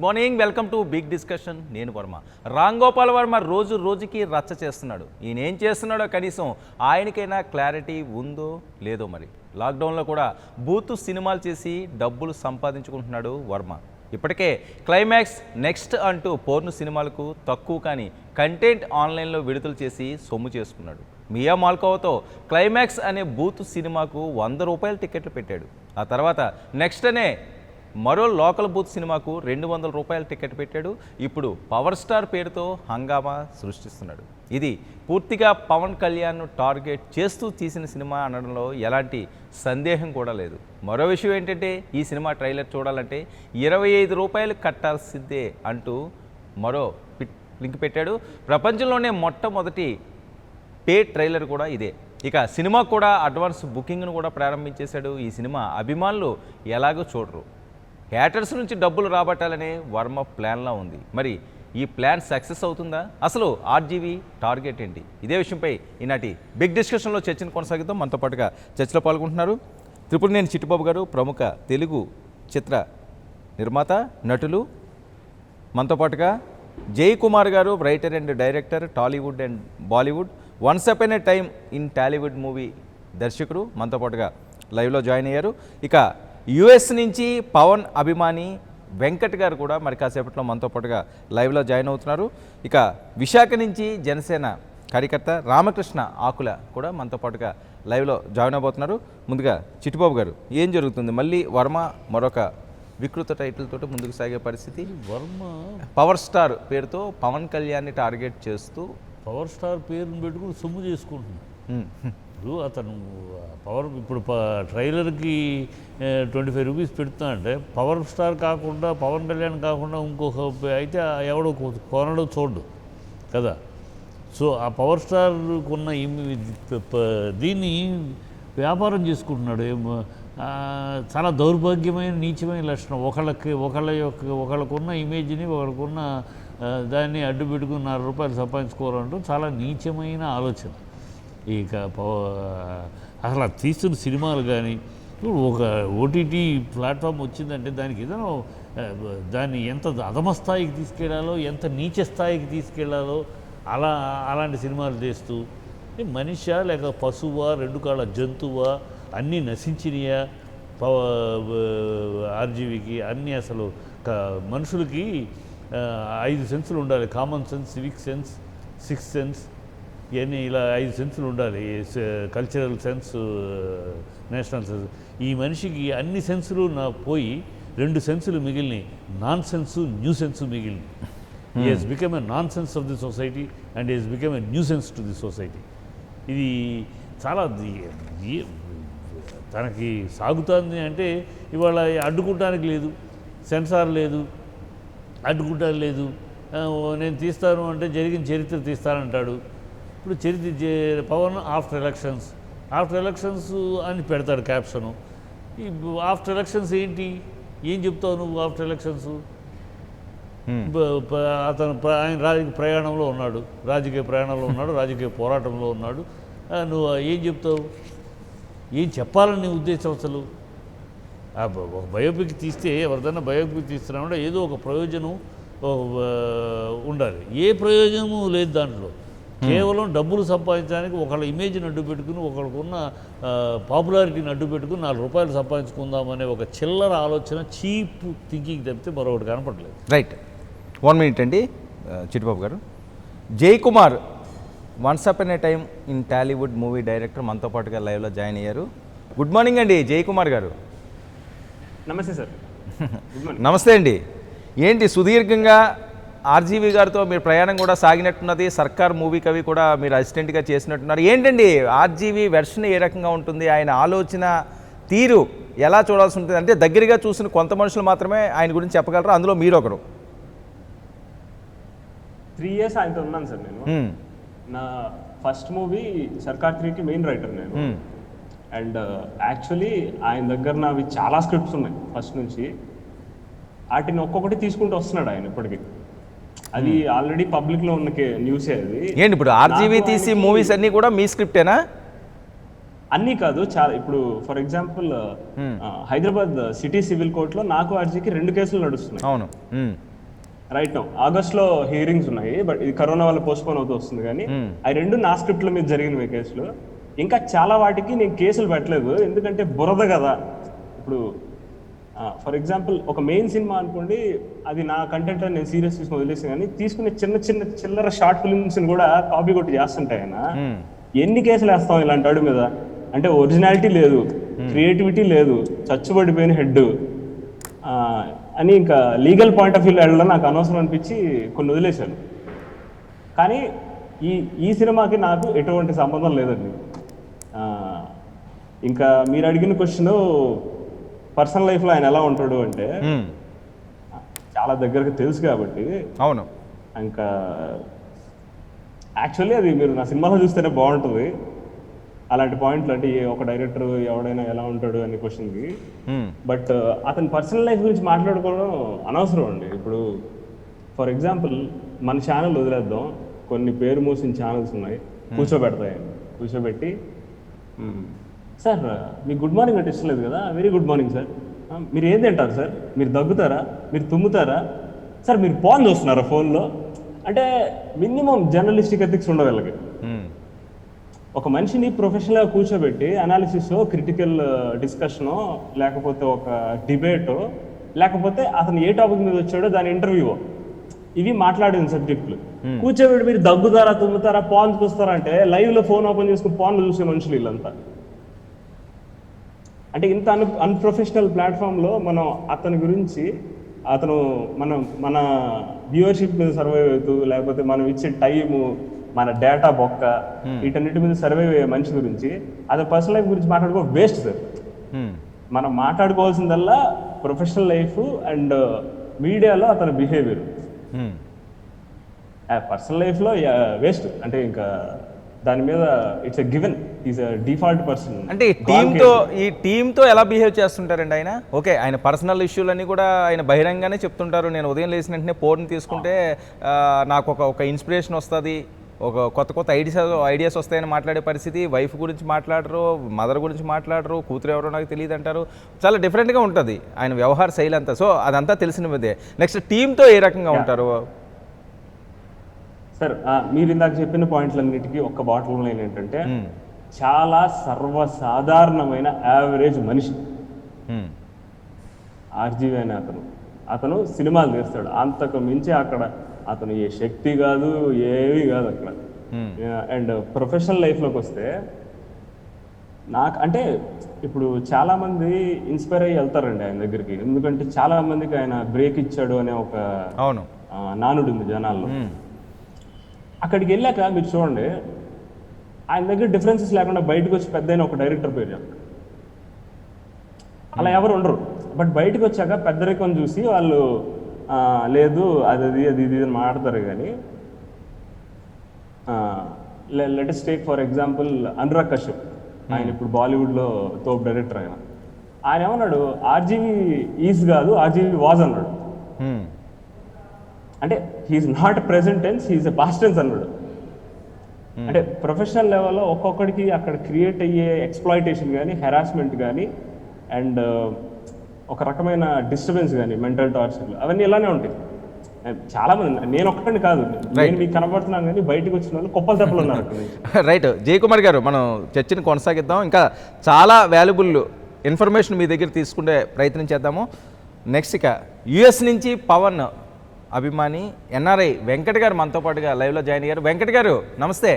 Morning, welcome to big discussion. నేను వర్మ. రామ్ గోపాల్ వర్మ రోజు రోజుకి రచ్చ చేస్తున్నాడు. ఈయన ఏం చేస్తున్నాడో కనీసం ఆయనకైనా క్లారిటీ ఉందో లేదో. మరి లాక్డౌన్లో కూడా బూతు సినిమాలు చేసి డబ్బులు సంపాదించుకుంటున్నాడు వర్మ. ఇప్పటికే క్లైమాక్స్, నెక్స్ట్ అంటూ పోర్ను సినిమాలకు తక్కువ కానీ కంటెంట్ ఆన్లైన్లో విడుదల చేసి సొమ్ము చేసుకున్నాడు. మియా మాల్కోవాతో క్లైమాక్స్ అనే బూతు సినిమాకు 100 రూపాయల టికెట్లు పెట్టాడు. ఆ తర్వాత నెక్స్ట్ అనే మరో లోకల్ బూత్ సినిమాకు 200 రూపాయల టికెట్ పెట్టాడు. ఇప్పుడు పవర్ స్టార్ పేరుతో హంగామా సృష్టిస్తున్నాడు. ఇది పూర్తిగా పవన్ కళ్యాణ్ను టార్గెట్ చేస్తూ తీసిన సినిమా అనడంలో ఎలాంటి సందేహం కూడా లేదు. మరో విషయం ఏంటంటే, ఈ సినిమా ట్రైలర్ చూడాలంటే 25 రూపాయలు కట్టాల్సిందే అంటూ మరో లింక్ పెట్టాడు. ప్రపంచంలోనే మొట్టమొదటి పే ట్రైలర్ కూడా ఇదే. ఇక సినిమా కూడా అడ్వాన్స్ బుకింగ్ను కూడా ప్రారంభించేశాడు. ఈ సినిమా అభిమానులు ఎలాగో చూడరు. హ్యాటర్స్ నుంచి డబ్బులు రాబట్టాలనే వర్మ ప్లాన్లా ఉంది. మరి ఈ ప్లాన్ సక్సెస్ అవుతుందా? అసలు ఆర్జీవీ టార్గెట్ ఏంటి? ఇదే విషయంపై ఈనాటి బిగ్ డిస్కషన్లో చర్చను కొనసాగిద్దాం. మనతో పాటుగా చర్చలో పాల్గొంటున్నారు త్రిపురనేని చిట్టిబాబు గారు, ప్రముఖ తెలుగు చిత్ర నిర్మాత, నటులు. మనతో పాటుగా జై కుమార్ గారు, writer and director, Tollywood and Bollywood, once upon A time in Tollywood movie దర్శకుడు. మనతో పాటుగా లైవ్లో జాయిన్ అయ్యారు. ఇక యుఎస్ నుంచి పవన్ అభిమాని వెంకట్ గారు కూడా మరి కాసేపట్లో మనతో పాటుగా లైవ్లో జాయిన్ అవుతున్నారు. ఇక విశాఖ నుంచి జనసేన కార్యకర్త రామకృష్ణ ఆకుల కూడా మనతో పాటుగా లైవ్లో జాయిన్ అవబోతున్నారు. ముందుగా చిట్టిబాబు గారు, ఏం జరుగుతుంది? మళ్ళీ వర్మ మరొక వికృత టైటిల్ తోటి ముందుకు సాగే పరిస్థితి. వర్మ పవర్ స్టార్ పేరుతో పవన్ కళ్యాణ్ని టార్గెట్ చేస్తూ పవర్ స్టార్ పేరుని పెట్టుకుని సొమ్ము చేసుకుంటున్నాడు. ఇప్పుడు అతను ఇప్పుడు ట్రైలర్కి 25 రూపీస్ పెడుతున్నా అంటే పవర్ స్టార్ కాకుండా, పవన్ కళ్యాణ్ కాకుండా ఇంకొక అయితే ఎవడో కొనడో చూడు కదా. సో ఆ పవర్ స్టార్కున్న దీన్ని వ్యాపారం చేసుకుంటున్నాడు. చాలా దౌర్భాగ్యమైన, నీచమైన లక్షణం. ఒకళ్ళకున్న ఇమేజ్ని, ఒకళ్ళకున్న దాన్ని అడ్డు పెట్టుకుని 4 రూపాయలు సంపాదించుకోవాలంటూ చాలా నీచమైన ఆలోచన. ఇక అసలు తీస్తున్న సినిమాలు కానీ, ఇప్పుడు ఒక ఓటీటీ ప్లాట్ఫామ్ వచ్చిందంటే దానికి ఏదైనా దాన్ని ఎంత అధమ స్థాయికి తీసుకెళ్లాలో, ఎంత నీచ స్థాయికి తీసుకెళ్లాలో అలాంటి సినిమాలు తీస్తూ మనిషా లేక పశువా, 2 కాళ్ళ జంతువా, అన్నీ నశించినయా ఆర్జీవీకి? అన్నీ అసలు మనుషులకి 5 సెన్సులు ఉండాలి. Common sense, civic sense, 6th sense, ఇవన్నీ ఇలా 5 సెన్సులు ఉండాలి. Cultural sense, national sense. ఈ మనిషికి అన్ని సెన్సులు పోయి 2 సెన్సులు మిగిలినాయి. నాన్ సెన్సు, న్యూ సెన్సు మిగిలినాయి. He has become a nonsense of the society and he has become a new sense to the society. ఇది చాలా తనకి సాగుతుంది అంటే ఇవాళ అడ్డుకుంటానికి లేదు, సెన్సార్ లేదు, అడ్డుకుంటానికి లేదు. నేను తీస్తాను అంటే జరిగిన చరిత్ర తీస్తానంటాడు. ఇప్పుడు పవన్ ఆఫ్టర్ ఎలక్షన్స్ అని పెడతాడు క్యాప్షను. ఈ ఆఫ్టర్ ఎలక్షన్స్ ఏంటి? ఏం చెప్తావు నువ్వు ఆఫ్టర్ ఎలక్షన్స్? అతను ఆయన రాజకీయ ప్రయాణంలో ఉన్నాడు, రాజకీయ పోరాటంలో ఉన్నాడు. నువ్వు ఏం చెప్తావు? ఏం చెప్పాలని నీ ఉద్దేశం అసలు? ఒక బయోపిక్ తీస్తే, ఎవరిదైనా బయోపిక్ తీస్తున్నామంటే ఏదో ఒక ప్రయోజనం ఉండాలి. ఏ ప్రయోజనము లేదు దాంట్లో. కేవలం డబ్బులు సంపాదించడానికి ఒకళ్ళ ఇమేజ్ని అడ్డు పెట్టుకుని, ఒకళ్ళకున్న పాపులారిటీని అడ్డు పెట్టుకుని 4 రూపాయలు సంపాదించుకుందామనే ఒక చిల్లర ఆలోచన, చీప్ థింకింగ్ తప్పితే మరొకటి కనపడలేదు. రైట్, 1 మినిట్ అండి చిట్టిబాబు గారు. జై Kumar, once upon A time in Tollywood movie director, మనతో పాటుగా లైవ్లో జాయిన్ అయ్యారు. గుడ్ మార్నింగ్ అండి జై కుమార్ గారు. నమస్తే సార్. నమస్తే అండి. ఏంటి సుదీర్ఘంగా ఆర్జీవీ గారితో మీరు ప్రయాణం కూడా సాగినట్టున్నది. సర్కార్ మూవీ కవి కూడా మీరు అసిస్టెంట్గా చేసినట్టున్నారు. ఏంటండి ఆర్జీవీ వెర్షన్ ఏ రకంగా ఉంటుంది? ఆయన ఆలోచన తీరు ఎలా చూడాల్సి ఉంటుంది? అంటే దగ్గరగా చూసిన కొంత మనుషులు మాత్రమే ఆయన గురించి చెప్పగలరు, అందులో మీరు ఒకరు. 3 years ఆయనతో ఉన్నాను సార్. నేను నా ఫస్ట్ మూవీ సర్కార్ 3కి మెయిన్ రైటర్ నేను. అండ్ యాక్చువల్లీ ఆయన దగ్గర నావి చాలా స్క్రిప్ట్స్ ఉన్నాయి ఫస్ట్ నుంచి. వాటిని ఒక్కొక్కటి తీసుకుంటూ వస్తున్నాడు ఆయన ఇప్పటికి. అది ఆల్రెడీ పబ్లిక్లో ఉన్న న్యూసే. అది ఏంటి ఇప్పుడు ఆర్జీవీ తీసి మూవీస్ అన్నీ కూడా మీ స్క్రిప్టేనా? అన్నీ కాదు, చాలా. ఇప్పుడు for example Hyderabad city civil కోర్టులో నాకు ఆర్జీకి 2 కేసులు నడుస్తున్నాయి. అవును. రైట్ నౌ ఆగస్ట్లో హియరింగ్స్ ఉన్నాయి, బట్ ఇది కరోనా వల్ల పోస్ట్పోన్ అవుతూ వస్తుంది. కానీ అవి రెండు నా స్క్రిప్ట్ల మీద జరిగినవి కేసులు. ఇంకా చాలా వాటికి నేను కేసులు పెట్టలేదు, ఎందుకంటే బురద కదా. ఇప్పుడు ఫర్ ఎగ్జాంపుల్ ఒక మెయిన్ సినిమా అనుకోండి, అది నా కంటెంట్ అని నేను సీరియస్ తీసుకుని వదిలేసాను. కానీ తీసుకునే చిన్న చిన్న చిల్లర షార్ట్ ఫిల్మ్స్ని కూడా కాపీ కొట్టి చేస్తుంటాయి ఆయన. ఎన్ని కేసులు వేస్తాం ఇలాంటి వాడి మీద? అంటే ఒరిజినాలిటీ లేదు, క్రియేటివిటీ లేదు, చచ్చుబడిపోయిన హెడ్ అని ఇంకా లీగల్ పాయింట్ ఆఫ్ వ్యూలో వెళ్ళడం నాకు అనవసరం అనిపించి కొన్ని వదిలేశాను. కానీ ఈ సినిమాకి నాకు ఎటువంటి సంబంధం లేదండి. ఇంకా మీరు అడిగిన క్వశ్చన్ పర్సనల్ లైఫ్లో ఆయన ఎలా ఉంటాడు అంటే చాలా దగ్గరకు తెలుసు కాబట్టి. అవును. ఇంకా యాక్చువల్లీ అది మీరు నా సినిమాలో చూస్తేనే బాగుంటుంది అలాంటి పాయింట్లు. అంటే ఒక డైరెక్టర్ ఎవడైనా ఎలా ఉంటాడు అనే క్వశ్చన్కి. బట్ అతని పర్సనల్ లైఫ్ గురించి మాట్లాడుకోవడం అనవసరం అండి. ఇప్పుడు ఫర్ ఎగ్జాంపుల్ మన ఛానల్ వదిలేద్దాం, కొన్ని పేరు మూసిన ఛానల్స్ ఉన్నాయి, కూర్చోబెట్టి సార్ మీకు గుడ్ మార్నింగ్ అంటే ఇష్టం లేదు కదా, వెరీ గుడ్ మార్నింగ్ సార్, మీరు ఏం తింటారు సార్, మీరు దగ్గుతారా, మీరు తుమ్ముతారా సార్, మీరు ఫోన్ చూస్తున్నారా ఫోన్లో? అంటే మినిమం జర్నలిస్టిక్ ఎథిక్స్ ఉండవు వీళ్ళకి. ఒక మనిషిని ప్రొఫెషనల్గా కూర్చోబెట్టి అనాలిసిసో, క్రిటికల్ డిస్కషనో, లేకపోతే ఒక డిబేటో, లేకపోతే అతను ఏ టాపిక్ మీద వచ్చాడో దాని ఇంటర్వ్యూవో, ఇవి మాట్లాడిన సబ్జెక్టులు కూర్చోబెట్టి మీరు దగ్గుతారా, తుమ్ముతారా, పాన్ చూస్తారా అంటే లైవ్లో ఫోన్ ఓపెన్ చేసుకుని పాన్లు చూసే మనుషులు వీళ్ళంతా. అంటే ఇంత అన్ప్రొఫెషనల్ ప్లాట్ఫామ్లో మనం అతని గురించి మన వ్యూవర్షిప్ మీద సర్వైవ్ అవుతూ, లేకపోతే మనం ఇచ్చే టైము, మన డేటా బొక్క, వీటన్నిటి మీద సర్వైవ్ అయ్యే మనిషి గురించి అతని పర్సనల్ లైఫ్ గురించి మాట్లాడుకో వేస్ట్ సార్. మనం మాట్లాడుకోవాల్సిందల్లా ప్రొఫెషనల్ లైఫ్ అండ్ మీడియాలో అతని బిహేవియర్. పర్సనల్ లైఫ్లో వేస్ట్. అంటే ఇంకా దాని మీద it's a given, is a default person. అంటే ఈ టీంతో ఎలా బిహేవ్ చేస్తుంటారండి ఆయన? ఓకే, ఆయన పర్సనల్ ఇష్యూలన్నీ కూడా ఆయన బహిరంగానే చెప్తుంటారు. నేను ఉదయం లేచిన వెంటనే ఫోన్ తీసుకుంటే నాకు ఒక ఇన్స్పిరేషన్ వస్తుంది, ఒక కొత్త ఐడియాస్ వస్తాయని మాట్లాడే పరిస్థితి. వైఫ్ గురించి మాట్లాడరు, మదర్ గురించి మాట్లాడరు, కూతురు ఎవరో నాకు తెలియదు అంటారు. చాలా డిఫరెంట్గా ఉంటుంది ఆయన వ్యవహార శైలి అంతా. సో అదంతా తెలిసినదే. నెక్స్ట్ టీంతో ఏ రకంగా ఉంటారు సార్? మీరు ఇందాక చెప్పిన పాయింట్లన్నిటికీ ఒక్క బాటమ్ లైన్ ఏంటంటే, చాలా సర్వసాధారణమైన యావరేజ్ మనిషి ఆర్జీవి అనే అతను సినిమాలు తీస్తాడు. అంతకు మించి అక్కడ అతను ఏ శక్తి కాదు, ఏవి కాదు అక్కడ. అండ్ ప్రొఫెషనల్ లైఫ్లోకి వస్తే నాకు అంటే ఇప్పుడు చాలామంది ఇన్స్పైర్ అయ్యి వెళ్తారండి ఆయన దగ్గరికి, ఎందుకంటే చాలా మందికి ఆయన బ్రేక్ ఇచ్చాడు అనే ఒక నానుడు ఉంది జనాల్లో. అక్కడికి వెళ్ళాక మీరు చూడండి, ఆయన దగ్గర డిఫరెన్సెస్ లేకుండా బయటకు వచ్చి పెద్ద ఒక డైరెక్టర్ పేరు చెప్తారు. అలా ఎవరు ఉండరు. బట్ బయటకు వచ్చాక పెద్దరికం చూసి వాళ్ళు లేదు అది ఇది అని మాట్లాడతారు. కానీ let us take for example Anurag Kashyap. ఆయన ఇప్పుడు బాలీవుడ్లో తోప్ డైరెక్టర్. ఆయన ఏమన్నాడు, ఆర్జీవి ఈజ్ కాదు, ఆర్జీవి వాజ్ అన్నాడు. అంటే he's not present tense, he's a past tense అన్నాడు. అంటే ప్రొఫెషనల్ లెవెల్లో ఒక్కొక్కడికి అక్కడ క్రియేట్ అయ్యే ఎక్స్ప్లాయిటేషన్ కానీ, హెరాస్మెంట్ కానీ, అండ్ ఒక రకమైన డిస్టర్బెన్స్ కానీ, మెంటల్ టార్చర్లు, అవన్నీ ఇలానే ఉంటాయి. చాలా మంది, నేను ఒక్కడిని కాదు, నేను మీకు కనబడుతున్నాను కానీ బయటకు వచ్చిన వాళ్ళు కుప్పలు తెప్పలు ఉన్నారు. రైట్, జయకుమార్ గారు, మనం చర్చని కొనసాగిద్దాం. ఇంకా చాలా వాల్యుబుల్ ఇన్ఫర్మేషన్ మీ దగ్గర తీసుకునే ప్రయత్నం చేద్దాము. నెక్స్ట్ ఇక యుఎస్ నుంచి పవన్ అభిమాని ఎన్ఆర్ఐ వెంకట్ గారు మనతో పాటుగా లైవ్లో జాయిన్ అయ్యారు. వెంకట్ గారు నమస్తే.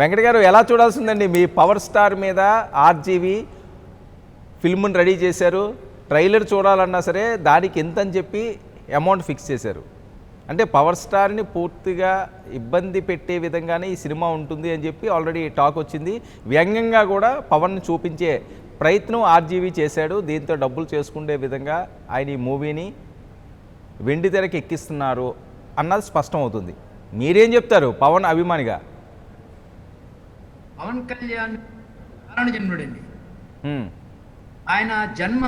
వెంకట్ గారు, ఎలా చూడాల్సిందండి మీ పవర్ స్టార్ మీద ఆర్జీవి ఫిల్మ్ని రెడీ చేశారు, ట్రైలర్ చూడాలన్నా సరే దానికి ఎంత అని చెప్పి అమౌంట్ ఫిక్స్ చేశారు. అంటే పవర్ స్టార్ని పూర్తిగా ఇబ్బంది పెట్టే విధంగానే ఈ సినిమా ఉంటుంది అని చెప్పి ఆల్రెడీ టాక్ వచ్చింది. వ్యంగ్యంగా కూడా పవన్ని చూపించే ప్రయత్నం ఆర్జీవి చేశాడు. దీంతో డబ్బులు చేసుకునే విధంగా ఆయన ఈ మూవీని వెండి తెరకి ఎక్కిస్తున్నారు అన్నది స్పష్టం అవుతుంది. మీరేం చెప్తారు పవన్ అభిమానిగా? పవన్ కళ్యాణ్ కారణ జన్ముడండి. ఆయన జన్మ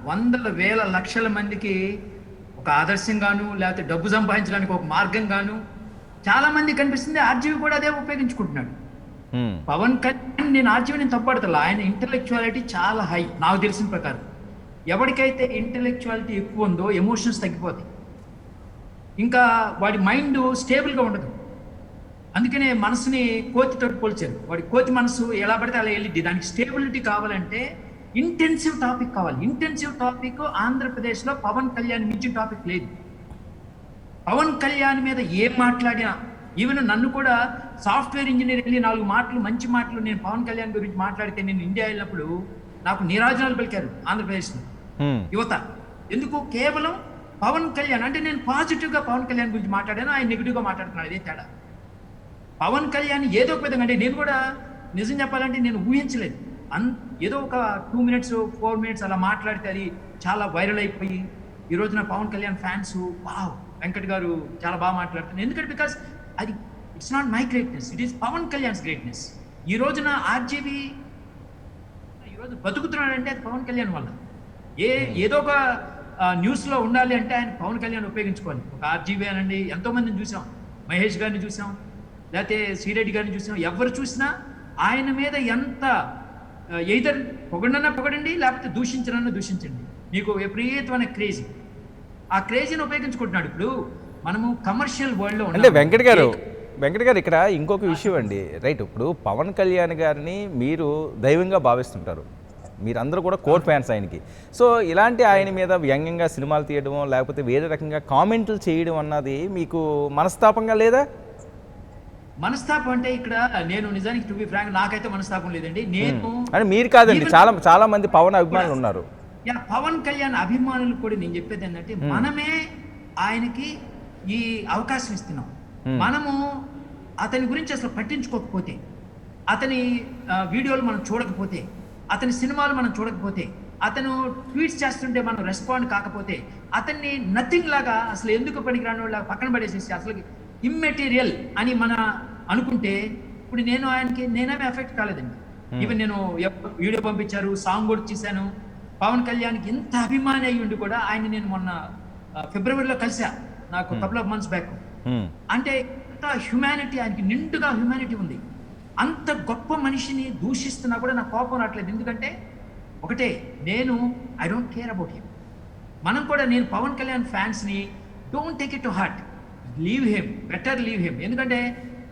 వందల వేల లక్షల మందికి ఒక ఆదర్శంగాను, లేకపోతే డబ్బు సంపాదించడానికి ఒక మార్గంగాను చాలా మంది కనిపిస్తుంది. ఆర్జీవి కూడా అదే ఉపయోగించుకుంటున్నాడు. పవన్ కళ్యాణ్ నేను ఆర్జీవి నేను తప్పడతా, ఆయన ఇంటలెక్చువాలిటీ చాలా హై నాకు తెలిసిన ప్రకారం. ఎవరికైతే ఇంటెలెక్చువాలిటీ ఎక్కువ ఉందో ఎమోషన్స్ తగ్గిపోతాయి, ఇంకా వాడి మైండ్ స్టేబుల్గా ఉండదు. అందుకనే మనసుని కోతితో పోల్చారు. వాడి కోతి మనసు ఎలా పడితే అలా వెళ్ళిద్ది. దానికి స్టేబిలిటీ కావాలంటే ఇంటెన్సివ్ టాపిక్ కావాలి. ఇంటెన్సివ్ టాపిక్ ఆంధ్రప్రదేశ్లో పవన్ కళ్యాణ్ మించిన టాపిక్ లేదు. పవన్ కళ్యాణ్ మీద ఏం మాట్లాడినా, ఈవెన్ నన్ను కూడా సాఫ్ట్వేర్ ఇంజనీర్ వెళ్ళి 4 మాటలు మంచి మాటలు నేను పవన్ కళ్యాణ్ గురించి మాట్లాడితే, నేను ఇండియా వెళ్ళినప్పుడు నాకు నీరాజనాలు పలికారు ఆంధ్రప్రదేశ్లో యువత. ఎందుకు? కేవలం పవన్ కళ్యాణ్ అంటే నేను పాజిటివ్గా పవన్ కళ్యాణ్ గురించి మాట్లాడాను, ఆయన నెగిటివ్గా మాట్లాడుతున్నాడు. అదే తేడా. పవన్ కళ్యాణ్ ఏదో ఒక విధంగా, అంటే నేను కూడా నిజం చెప్పాలంటే నేను ఊహించలేదు. ఏదో ఒక 2 minutes 4 minutes అలా మాట్లాడితే అది చాలా వైరల్ అయిపోయి ఈ రోజున పవన్ కళ్యాణ్ ఫ్యాన్స్ వావ్ వెంకట్ గారు చాలా బాగా మాట్లాడుతున్నారు. ఎందుకంటే బికాస్ అది it's not my greatness, it is Pawan Kalyan's greatness. ఈ రోజున ఆర్జీవి ఈరోజు బతుకుతున్నాడంటే అది పవన్ కళ్యాణ్ వల్ల. ఏదో ఒక న్యూస్లో ఉండాలి అంటే ఆయన పవన్ కళ్యాణ్ ఉపయోగించుకోవాలి. ఒక ఆర్జీవి అనండి, ఎంతోమందిని చూసాం, మహేష్ గారిని చూసాం, లేకపోతే శ్రీరెడ్డి గారిని చూసాం. ఎవరు చూసినా ఆయన మీద ఎంత ఎయిదర్ పొగడన్నా పొగడండి, లేకపోతే దూషించనన్నా దూషించండి, మీకు విపరీతమైన క్రేజీ. ఆ క్రేజీని ఉపయోగించుకుంటున్నాడు. ఇప్పుడు మనము కమర్షియల్ వరల్డ్లో అంటే వెంకట్ గారు ఇక్కడ ఇంకొక విషయం అండి. రైట్, ఇప్పుడు పవన్ కళ్యాణ్ గారిని మీరు దైవంగా భావిస్తుంటారు, మీరందరూ కూడా కోర్ ఫ్యాన్స్ ఆయనకి. సో ఇలాంటి ఆయన మీద వ్యంగ్యంగా సినిమాలు తీయడం, లేకపోతే వేరే రకంగా కామెంట్లు చేయడం అన్నది మీకు మనస్తాపంగా లేదా? మనస్తాపం అంటే ఇక్కడ నేను నిజానికి టు బి ఫ్రాంక్ నాకైతే మనస్తాపం లేదండి. నేను అంటే మీరు కాదండి, చాలా మంది పవన్ అభిమానులు ఉన్నారు. పవన్ కళ్యాణ్ అభిమానులు కూడా నేను చెప్పేది ఏంటంటే, మనమే ఆయనకి ఈ అవకాశం ఇస్తున్నాం. మనము అతని గురించి అసలు పట్టించుకోకపోతే, అతని వీడియోలు మనం చూడకపోతే, అతని సినిమాలు మనం చూడకపోతే, అతను ట్వీట్స్ చేస్తుంటే మనం రెస్పాండ్ కాకపోతే, అతన్ని నథింగ్ లాగా అసలు ఎందుకు పనికిరాని వాళ్ళ పక్కన పడేసేసి అసలు ఇమ్మెటీరియల్ అని మన అనుకుంటే, ఇప్పుడు నేను ఆయనకి నేనేమి ఎఫెక్ట్ కాలేదండి. ఈవెన్ నేను వీడియో పంపించారు, సాంగ్ కూడా చేశాను. పవన్ కళ్యాణ్కి ఇంత అభిమాని అయ్యి ఉండి కూడా ఆయన నేను మొన్న ఫిబ్రవరిలో కలిసా, నాకు కపుల్ ఆఫ్ మంత్స్ బ్యాక్. అంటే ఇంత హ్యుమానిటీ, ఆయనకి నిండుగా హ్యుమానిటీ ఉంది. అంత గొప్ప మనిషిని దూషిస్తున్నా కూడా నాకు కోపం రావట్లేదు. ఎందుకంటే ఒకటే, నేను I don't care about him. మనం కూడా, నేను పవన్ కళ్యాణ్ ఫ్యాన్స్ని don't take it to heart, leave him, better leave him. ఎందుకంటే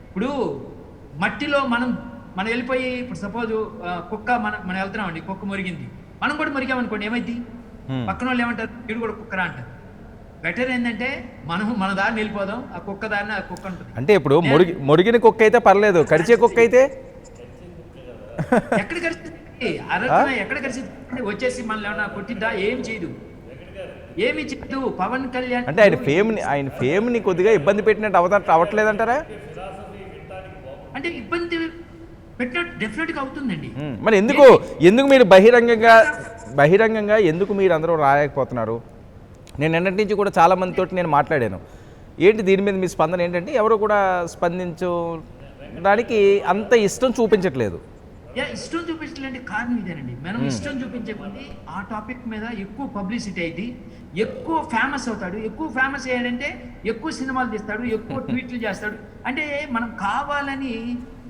ఇప్పుడు మట్టిలో మనం వెళ్ళిపోయి, ఇప్పుడు సపోజ్ కుక్క మనం వెళ్తున్నామండి, కుక్క మురిగింది, మనం కూడా మురిగామనుకోండి, ఏమైంది? పక్కన వాళ్ళు ఏమంటారు? వీడు కూడా కుక్కరా అంటారు. బెటర్ ఏంటంటే మన దారిని వెళ్ళిపోదాం, ఆ కుక్క దారిని ఆ కుక్క ఉంటుంది. అంటే ఇప్పుడు మురిగిన కుక్క అయితే పర్లేదు, కరిచే కుక్క అయితే ఎక్కడ కరిచింది? అరచన ఎక్కడ కరిచింది? వచ్చేసి మనల్ని ఏమన్నా కొట్టిద్దా? ఏం చేయదు, ఏమి చేయదు. పవన్ కళ్యాణ్ అంటే ఆయన ఫేమ్ని కొద్దిగా ఇబ్బంది పెట్టినట్టు అవ్వట్లేదంటారా? అంటే ఇబ్బంది పెట్టినట్టు డెఫినెట్గా అవుతుందండి. మరి ఎందుకు మీరు బహిరంగంగా ఎందుకు మీరు అందరూ రాలేకపోతున్నారు? నేను నిన్నటి నుంచి కూడా చాలా మందితో నేను మాట్లాడాను. ఏంటి దీని మీద మీ స్పందన ఏంటంటే, ఎవరు కూడా స్పందించడానికి అంత ఇష్టం చూపించట్లేదు. ఇష్టం చూపించలేండి కారణం ఇదేనండి. మనం ఇష్టం చూపించే కొద్ది ఆ టాపిక్ మీద ఎక్కువ పబ్లిసిటీ అయింది, ఎక్కువ ఫేమస్ అవుతాడు. ఎక్కువ ఫేమస్ అయ్యాడంటే ఎక్కువ సినిమాలు తీస్తాడు, ఎక్కువ ట్వీట్లు చేస్తాడు. అంటే మనం కావాలని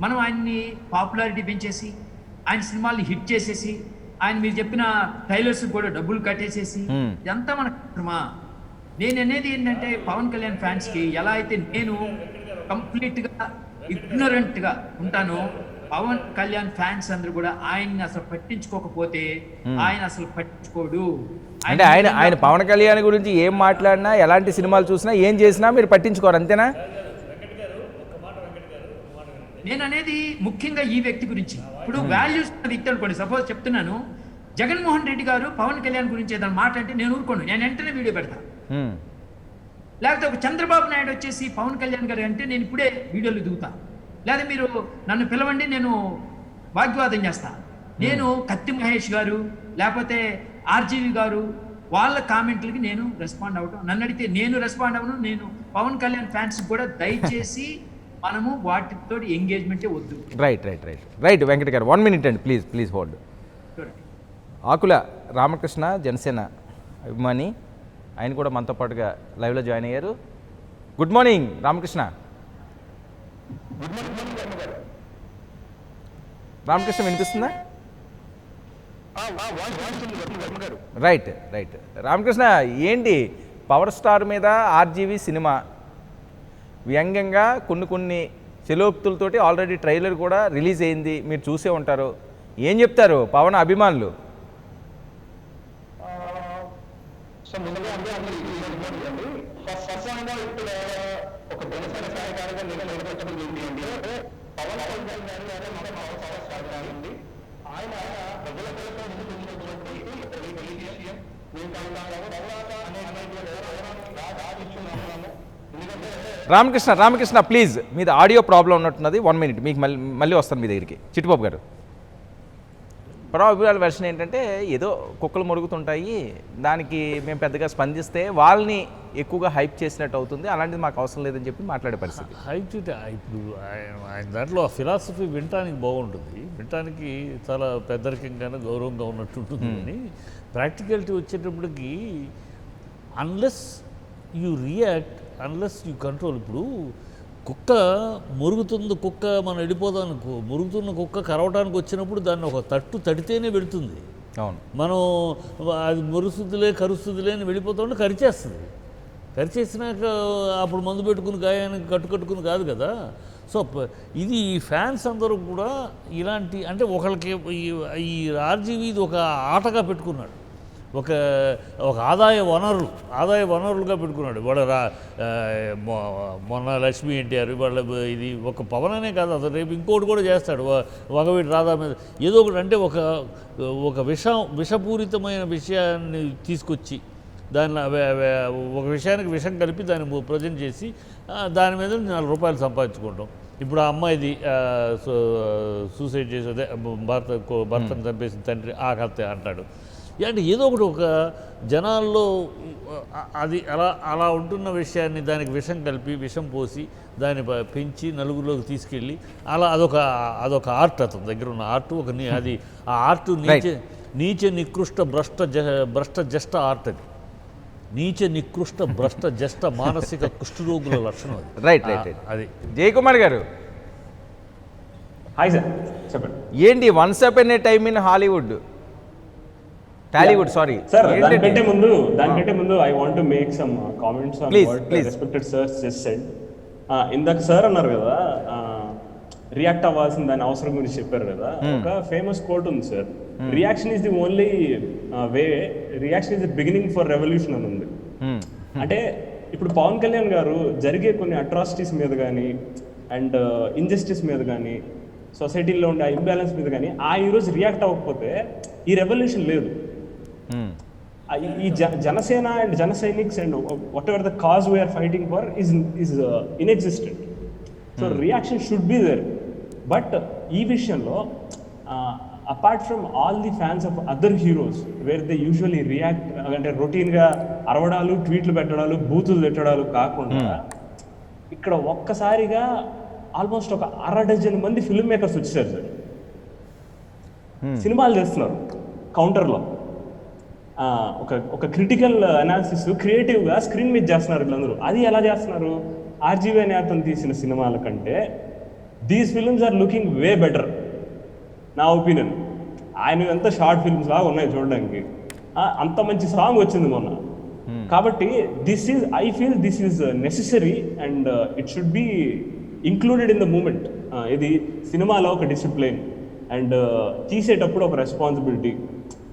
మనం ఆయన్ని పాపులారిటీ పెంచేసి, ఆయన సినిమాల్ని హిట్ చేసేసి, ఆయన మీరు చెప్పిన ట్రైలర్స్ కూడా డబ్బులు కట్టేసేసి, ఇదంతా మన కర్మా. నేను అనేది ఏంటంటే, పవన్ కళ్యాణ్ ఫ్యాన్స్కి ఎలా అయితే నేను కంప్లీట్గా ఇగ్నరెంట్గా ఉంటానో, పవన్ కళ్యాణ్ ఫ్యాన్స్ అందరూ కూడా ఆయన్ని అసలు పట్టించుకోకపోతే, ఆయన అసలు పట్టించుకోడు. అంటే ఆయన పవన్ కళ్యాణ్ గురించి ఏం మాట్లాడినా, ఎలాంటి సినిమాలు చూసినా, ఏం చేసినా మీరు పట్టించుకోరు, అంతేనా? నేను అనేది ముఖ్యంగా ఈ వ్యక్తి గురించి. ఇప్పుడు వాల్యూస్ వ్యక్తి అనుకోండి, సపోజ్ చెప్తున్నాను, జగన్మోహన్ రెడ్డి గారు పవన్ కళ్యాణ్ గురించి ఏదైనా మాట్లాడితే నేను ఊరుకోను, నేను వెంటనే వీడియో పెడతాను. లేకపోతే ఒక చంద్రబాబు నాయుడు వచ్చేసి పవన్ కళ్యాణ్ గారు అంటే నేను ఇప్పుడే వీడియోలు దిగుతా. లేదా మీరు నన్ను పిలవండి, నేను వాగ్వాదం చేస్తా. నేను కత్తి మహేష్ గారు లేకపోతే ఆర్జీవి గారు వాళ్ళ కామెంట్లకి నేను రెస్పాండ్ అవ్వడం, నన్ను అడిగితే నేను రెస్పాండ్ అవ్వను. నేను పవన్ కళ్యాణ్ ఫ్యాన్స్ కూడా దయచేసి మనము వాటితో ఎంగేజ్మెంటే వద్దు. రైట్ వెంకట్ గారు, 1 minute అండి, ప్లీజ్ హోల్డ్. ఆకుల రామకృష్ణ జనసేన అభిమాని, ఆయన కూడా మనతో పాటుగా లైవ్లో జాయిన్ అయ్యారు. Good morning Ramakrishna. రామకృష్ణ వినిపిస్తుందా? Right right. రామకృష్ణ, ఏంటి పవర్ స్టార్ మీద ఆర్జీవి సినిమా వ్యంగ్యంగా కొన్ని చెలోక్తులతోటి ఆల్రెడీ ట్రైలర్ కూడా రిలీజ్ అయింది, మీరు చూసే ఉంటారు. ఏం చెప్తారు పవన్ అభిమానులు? సో ముందుగా స్పష్టంగా ఇక్కడ ఒక జనసేన కార్యకారిగా నిలబెట్టడం ఏంటి అంటే పవన్ కళ్యాణ్ గారు మన పవర్ స్టార్ గారి ఆయన ప్రజల కోసం ముందుకున్నటువంటి విషయం మేము తర్వాత రామకృష్ణ ప్లీజ్, మీది ఆడియో ప్రాబ్లం ఉన్నట్టున్నది. 1 minute, మీకు మళ్ళీ వస్తాను మీ దగ్గరికి. చిట్టుబాబు గారు, పరాభిప్రాయాల వెర్షన్ ఏంటంటే ఏదో కుక్కలు మురుగుతుంటాయి, దానికి మేము పెద్దగా స్పందిస్తే వాళ్ళని ఎక్కువగా హైప్ చేసినట్టు అవుతుంది, అలాంటిది మాకు అవసరం లేదని చెప్పి మాట్లాడే పరిస్థితి. హైప్ ఇప్పుడు ఆయన దాంట్లో ఫిలాసఫీ వినటానికి బాగుంటుంది, వినటానికి చాలా పెద్దరికంగానే గౌరవంగా ఉన్నట్టు ఉంటుంది. కానీ ప్రాక్టికాలిటీ వచ్చేటప్పటికి unless you react, unless you control. ఇప్పుడు కుక్క మురుగుతుంది, కుక్క మనం వెళ్ళిపోదానికి మురుగుతున్న కుక్క కరవటానికి వచ్చినప్పుడు దాన్ని ఒక తడితేనే వెళుతుంది. అవును, మనం అది మురుస్తుందిలే కరుస్తుందిలే అని వెళ్ళిపోతుంటే కరిచేస్తుంది. కరిచేసినాక అప్పుడు మందు పెట్టుకుని గాయానికి కట్టుకుని కాదు కదా. సో ఇది ఈ ఫ్యాన్స్ అందరూ కూడా ఇలాంటి, అంటే ఒకళ్ళకి ఈ ఆర్జీవి ఇది ఒక ఆటగా పెట్టుకున్నాడు, ఒక ఆదాయ వనరులుగా పెట్టుకున్నాడు. వాళ్ళ మొన్న లక్ష్మీ ఎన్టీఆర్, వాళ్ళ ఇది ఒక పవన్ అనే కాదు, అతను రేపు ఇంకోటి కూడా చేస్తాడు. వగవీటి రాధా మీద ఏదో ఒకటి, అంటే ఒక విషపూరితమైన విషయాన్ని తీసుకొచ్చి దానిలో ఒక విషయానికి విషం కలిపి దాన్ని ప్రజెంట్ చేసి దాని మీద 4 రూపాయలు సంపాదించుకుంటాం. ఇప్పుడు ఆ అమ్మాయిది సూసైడ్ చేసేదే, భర్తను చంపేసిన తండ్రి ఆకత్య అంటాడు. అంటే ఏదో ఒకటి ఒక జనాల్లో అది అలా ఉంటున్న విషయాన్ని దానికి విషం కలిపి విషం పోసి దాన్ని పెంచి నలుగురిలోకి తీసుకెళ్ళి అలా అదొక ఆర్ట్, అతని దగ్గర ఉన్న ఆర్ట్. అది ఆ ఆర్ట్ నీచ నికృష్ట భ్రష్ట జష్ట ఆర్ట్. అది నీచ నికృష్ట భ్రష్ట జష్ట మానసిక కుష్ఠరోగుల లక్షణం అది. రైట్. అది జయకుమార్ గారు, హాయ్ సార్, చెప్పండి. ఏంటి once upon A time in Tollywood sorry sir, దానికంటే ముందు I want to make some comments on what respected sir just said. ఇందాక సార్ అన్నారు కదా, రియాక్ట్ అవ్వాల్సిన దాని అవసరం గురించి చెప్పారు కదా. ఒక ఫేమస్ కోట్ ఉంది sir, reaction is the only way, reaction is the beginning for revolution అని ఉంది. అంటే ఇప్పుడు పవన్ కళ్యాణ్ గారు జరిగే కొన్ని అట్రాసిటీస్ మీద కానీ అండ్ ఇంజస్టిస్ మీద కానీ సొసైటీలో ఉండే ఆ ఇంబ్యాలెన్స్ మీద కానీ ఈరోజు రియాక్ట్ అవ్వకపోతే ఈ రెవల్యూషన్ లేదు. ఈ Janasena and Jana Sainiks and whatever the cause we're fighting for is inexistent. So reaction should be there. But ఈ విషయంలో apart from all the fans of other heroes where they usually react, అంటే రొటీన్గా అరవడాలు, ట్వీట్లు పెట్టడాలు, బూతులు పెట్టడాలు కాకుండా ఇక్కడ ఒక్కసారిగా ఆల్మోస్ట్ ఒక 6 మంది ఫిల్మ్ మేకర్స్ వచ్చేసారు సార్. సినిమాలు చేస్తున్నారు కౌంటర్లో, ఒక క్రిటికల్ అనాలిసిస్ క్రియేటివ్గా స్క్రీన్ మీద చేస్తున్నారు వీళ్ళందరూ. అది ఎలా చేస్తున్నారు? ఆర్జీవీ అనే అతను తీసిన సినిమాల కంటే these films are looking way better నా ఒపీనియన్. ఆయన ఎంత షార్ట్ ఫిల్మ్స్ లాగా ఉన్నాయి చూడడానికి, అంత మంచి సాంగ్ వచ్చింది మొన్న. కాబట్టి I feel this is necessary and it should be included in the moment. ఇది సినిమాలో ఒక డిసిప్లిన్ అండ్ తీసేటప్పుడు ఒక రెస్పాన్సిబిలిటీ.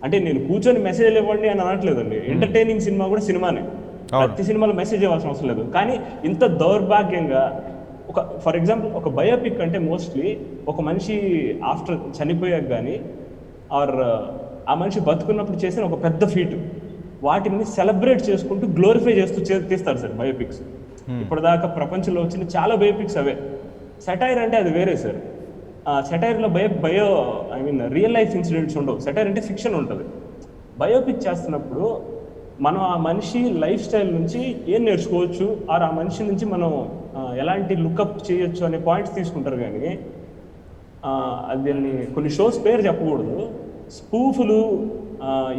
అంటే నేను కూర్చొని మెసేజ్ ఇవ్వండి అని అనట్లేదండి, ఎంటర్టైనింగ్ సినిమా కూడా సినిమానే, ప్రతి సినిమాలో మెసేజ్ ఇవ్వాల్సిన అవసరం లేదు. కానీ ఇంత దౌర్భాగ్యంగా ఫర్ ఎగ్జాంపుల్ ఒక బయోపిక్ అంటే మోస్ట్లీ ఒక మనిషి ఆఫ్టర్ చనిపోయాక కానీ ఆర్ ఆ మనిషి బతుకున్నప్పుడు చేసిన ఒక పెద్ద ఫీట్, వాటిని సెలబ్రేట్ చేసుకుంటూ గ్లోరిఫై చేస్తూ తీస్తారు సార్ బయోపిక్స్. ఇప్పటిదాకా ప్రపంచంలో వచ్చిన చాలా బయోపిక్స్ అవే. సెటైర్ అంటే అది వేరే సార్. సెటైర్లో రియల్ లైఫ్ ఇన్సిడెంట్స్ ఉండవు. సెటైర్ అంటే ఫిక్షన్ ఉంటుంది. బయోపిక్ చేస్తున్నప్పుడు మనం ఆ మనిషి లైఫ్ స్టైల్ నుంచి ఏం నేర్చుకోవచ్చు, ఆర్ ఆ మనిషి నుంచి మనం ఎలాంటి లుకప్ చేయొచ్చు అనే పాయింట్స్ తీసుకుంటారు. కానీ అది కొన్ని షోస్ పేరు చెప్పకూడదు, స్పూఫులు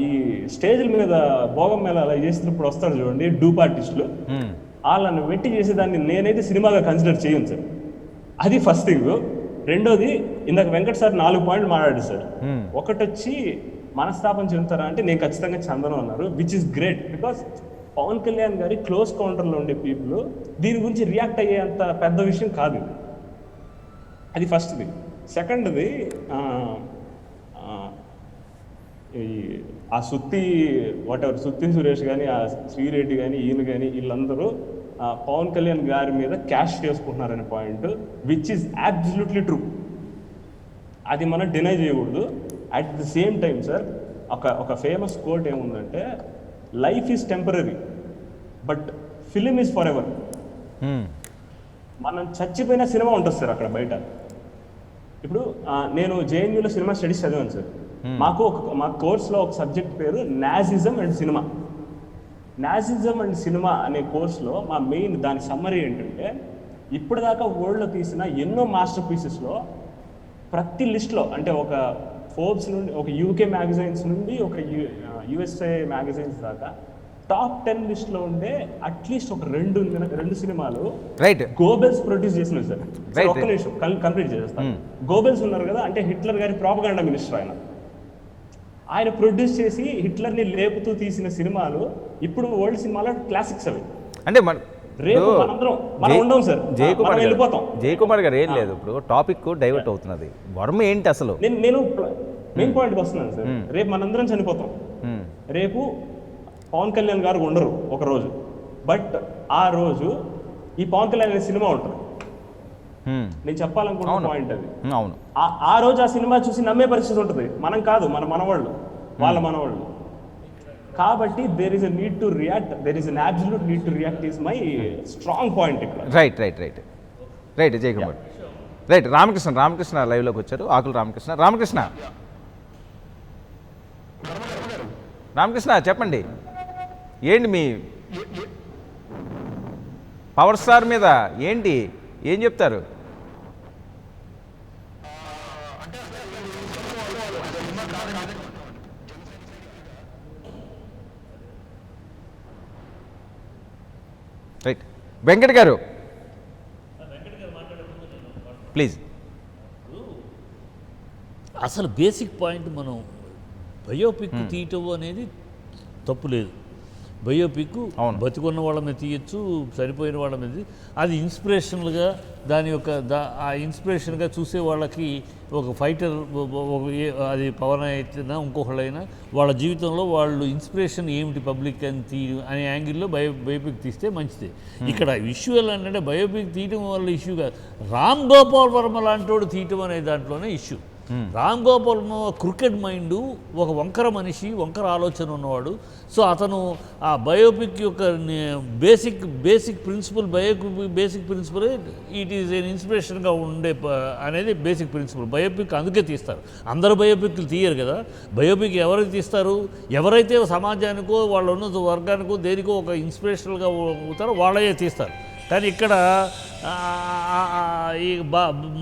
ఈ స్టేజ్ల మీద భోగం మీద అలా చేసినప్పుడు వస్తారు చూడండి డూప్ ఆర్టిస్టులు, వాళ్ళని వెట్టి చేసేదాన్ని నేనైతే సినిమాగా కన్సిడర్ చేయను సార్. అది ఫస్ట్ థింగ్. రెండోది, ఇందాక వెంకట్ సార్ 4 పాయింట్లు మాట్లాడారు సార్. ఒకటి వచ్చి మనస్తాపం చెందుతారా అంటే నేను ఖచ్చితంగా చెందను అన్నారు, which is great. Because Pawan Kalyan గారి క్లోజ్ కౌంటర్లో ఉండే పీపుల్ దీని గురించి రియాక్ట్ అయ్యేంత పెద్ద విషయం కాదు ఇది. అది ఫస్ట్ది. సెకండ్ది ఈ ఆ సుత్తి సుత్తి సురేష్ కానీ, ఆ శ్రీరెడ్డి కానీ, ఈయన కానీ వీళ్ళందరూ పవన్ కళ్యాణ్ గారి మీద క్యాష్ చేసుకుంటున్నారనే point which is absolutely true. అది మనం డినై చేయకూడదు. At the same time sir, ఒక ఫేమస్ కోట్ ఏముందంటే, life is temporary but film is forever. మనం చచ్చిపోయిన సినిమా ఉంటుంది సార్ అక్కడ బయట. ఇప్పుడు నేను జేఎన్యూలో సినిమా స్టడీస్ చదివాను సార్. మా కోర్స్లో ఒక సబ్జెక్ట్ పేరు Nazism and cinema. Nazism and cinema అనే కోర్సులో మా మెయిన్ దాని సమ్మరీ ఏంటంటే, ఇప్పటిదాకా వరల్డ్లో తీసిన ఎన్నో మాస్టర్ పీసెస్లో ప్రతి లిస్ట్లో, అంటే ఒక ఫోర్బ్స్ నుండి, ఒక యూకే మ్యాగజైన్స్ నుండి, ఒక యుఎస్ఏ మ్యాగజైన్స్ దాకా టాప్ 10 లిస్ట్లో ఉండే అట్లీస్ట్ ఒక రెండు సినిమాలు రైట్ గోబెల్స్ ప్రొడ్యూస్ చేసినాయి సార్. ఒక్క నిమిషం కంప్లీట్ చేస్తాను. గోబెల్స్ ఉన్నారు కదా, అంటే హిట్లర్ గారి ప్రాపగాండా మినిస్టర్ ఆయన ప్రొడ్యూస్ చేసి హిట్లర్ని లేపుతూ తీసిన సినిమాలు ఇప్పుడు వరల్డ్ సినిమాలో క్లాసిక్స్ అవి. అంటే జయకుమార్ గారు ఏం లేదు, ఇప్పుడు టాపిక్ డైవర్ట్ అవుతున్నది. వర్మ ఏంటి అసలు? నేను మెయిన్ పాయింట్కి వస్తున్నాను సార్. రేపు మనందరం చనిపోతాం. రేపు పవన్ కళ్యాణ్ గారు ఉండరు ఒక రోజు, బట్ ఆ రోజు ఈ పవన్ కళ్యాణ్ అనే సినిమా ఉంటుంది. నేను చెప్పాలనుకున్న పాయింట్ అది. అవును, ఆ రోజు ఆ సినిమా చూసి నమ్మే పరిస్థితి ఉంటుంది. మనం కాదు, మన మనవాళ్ళు, వాళ్ళ మనవాళ్ళు. కాబట్టి there is a need to react, there is an absolute need to react is my strong point ఇక్కడ. రైట్ జయకుమార్. రైట్, రామకృష్ణ లైవ్లోకి వచ్చారు. ఆకుల రామకృష్ణ చెప్పండి, ఏంటి మీ పవర్ స్టార్ మీద ఏం చెప్తారు? రైట్, వెంకట్ గారు ప్లీజ్. అసలు బేసిక్ పాయింట్, మనం బయోపిక్ తీయటం అనేది తప్పు లేదు. బయోపిక్ బతికున్న వాళ్ళ మీద తీయచ్చు, చనిపోయిన వాళ్ళ మీద. అది ఇన్స్పిరేషనల్గా, దాని యొక్క ఆ ఇన్స్పిరేషన్గా చూసే వాళ్ళకి ఒక ఫైటర్, అది పవన్ అయినా ఇంకొకళ్ళైనా వాళ్ళ జీవితంలో వాళ్ళు ఇన్స్పిరేషన్ ఏమిటి పబ్లిక్ అనే యాంగిల్లో బయోపిక్ తీస్తే మంచిది. ఇక్కడ ఇష్యూ ఎలా అంటే, బయోపిక్ తీయటం వల్ల ఇష్యూ కాదు, రామ్ గోపాల్ వర్మ లాంటి వాడు తీయటం అనే దాంట్లోనే issue. Ram Gopal Varma cricket mind, ఒక వంకర మనిషి, వంకర ఆలోచన ఉన్నవాడు. సో అతను ఆ బయోపిక్ యొక్క basic principle, basic principle it is an ఇన్స్పిరేషన్గా ఉండే అనేది బేసిక్ ప్రిన్సిపల్. బయోపిక్ అందుకే తీస్తారు. అందరూ బయోపిక్లు తీయరు కదా. బయోపిక్ ఎవరికి తీస్తారు? ఎవరైతే సమాజానికో, వాళ్ళ ఉన్నత వర్గానికో, దేనికో ఒక ఇన్స్పిరేషనల్గా అవుతారో వాళ్ళే తీస్తారు. కానీ ఇక్కడ ఈ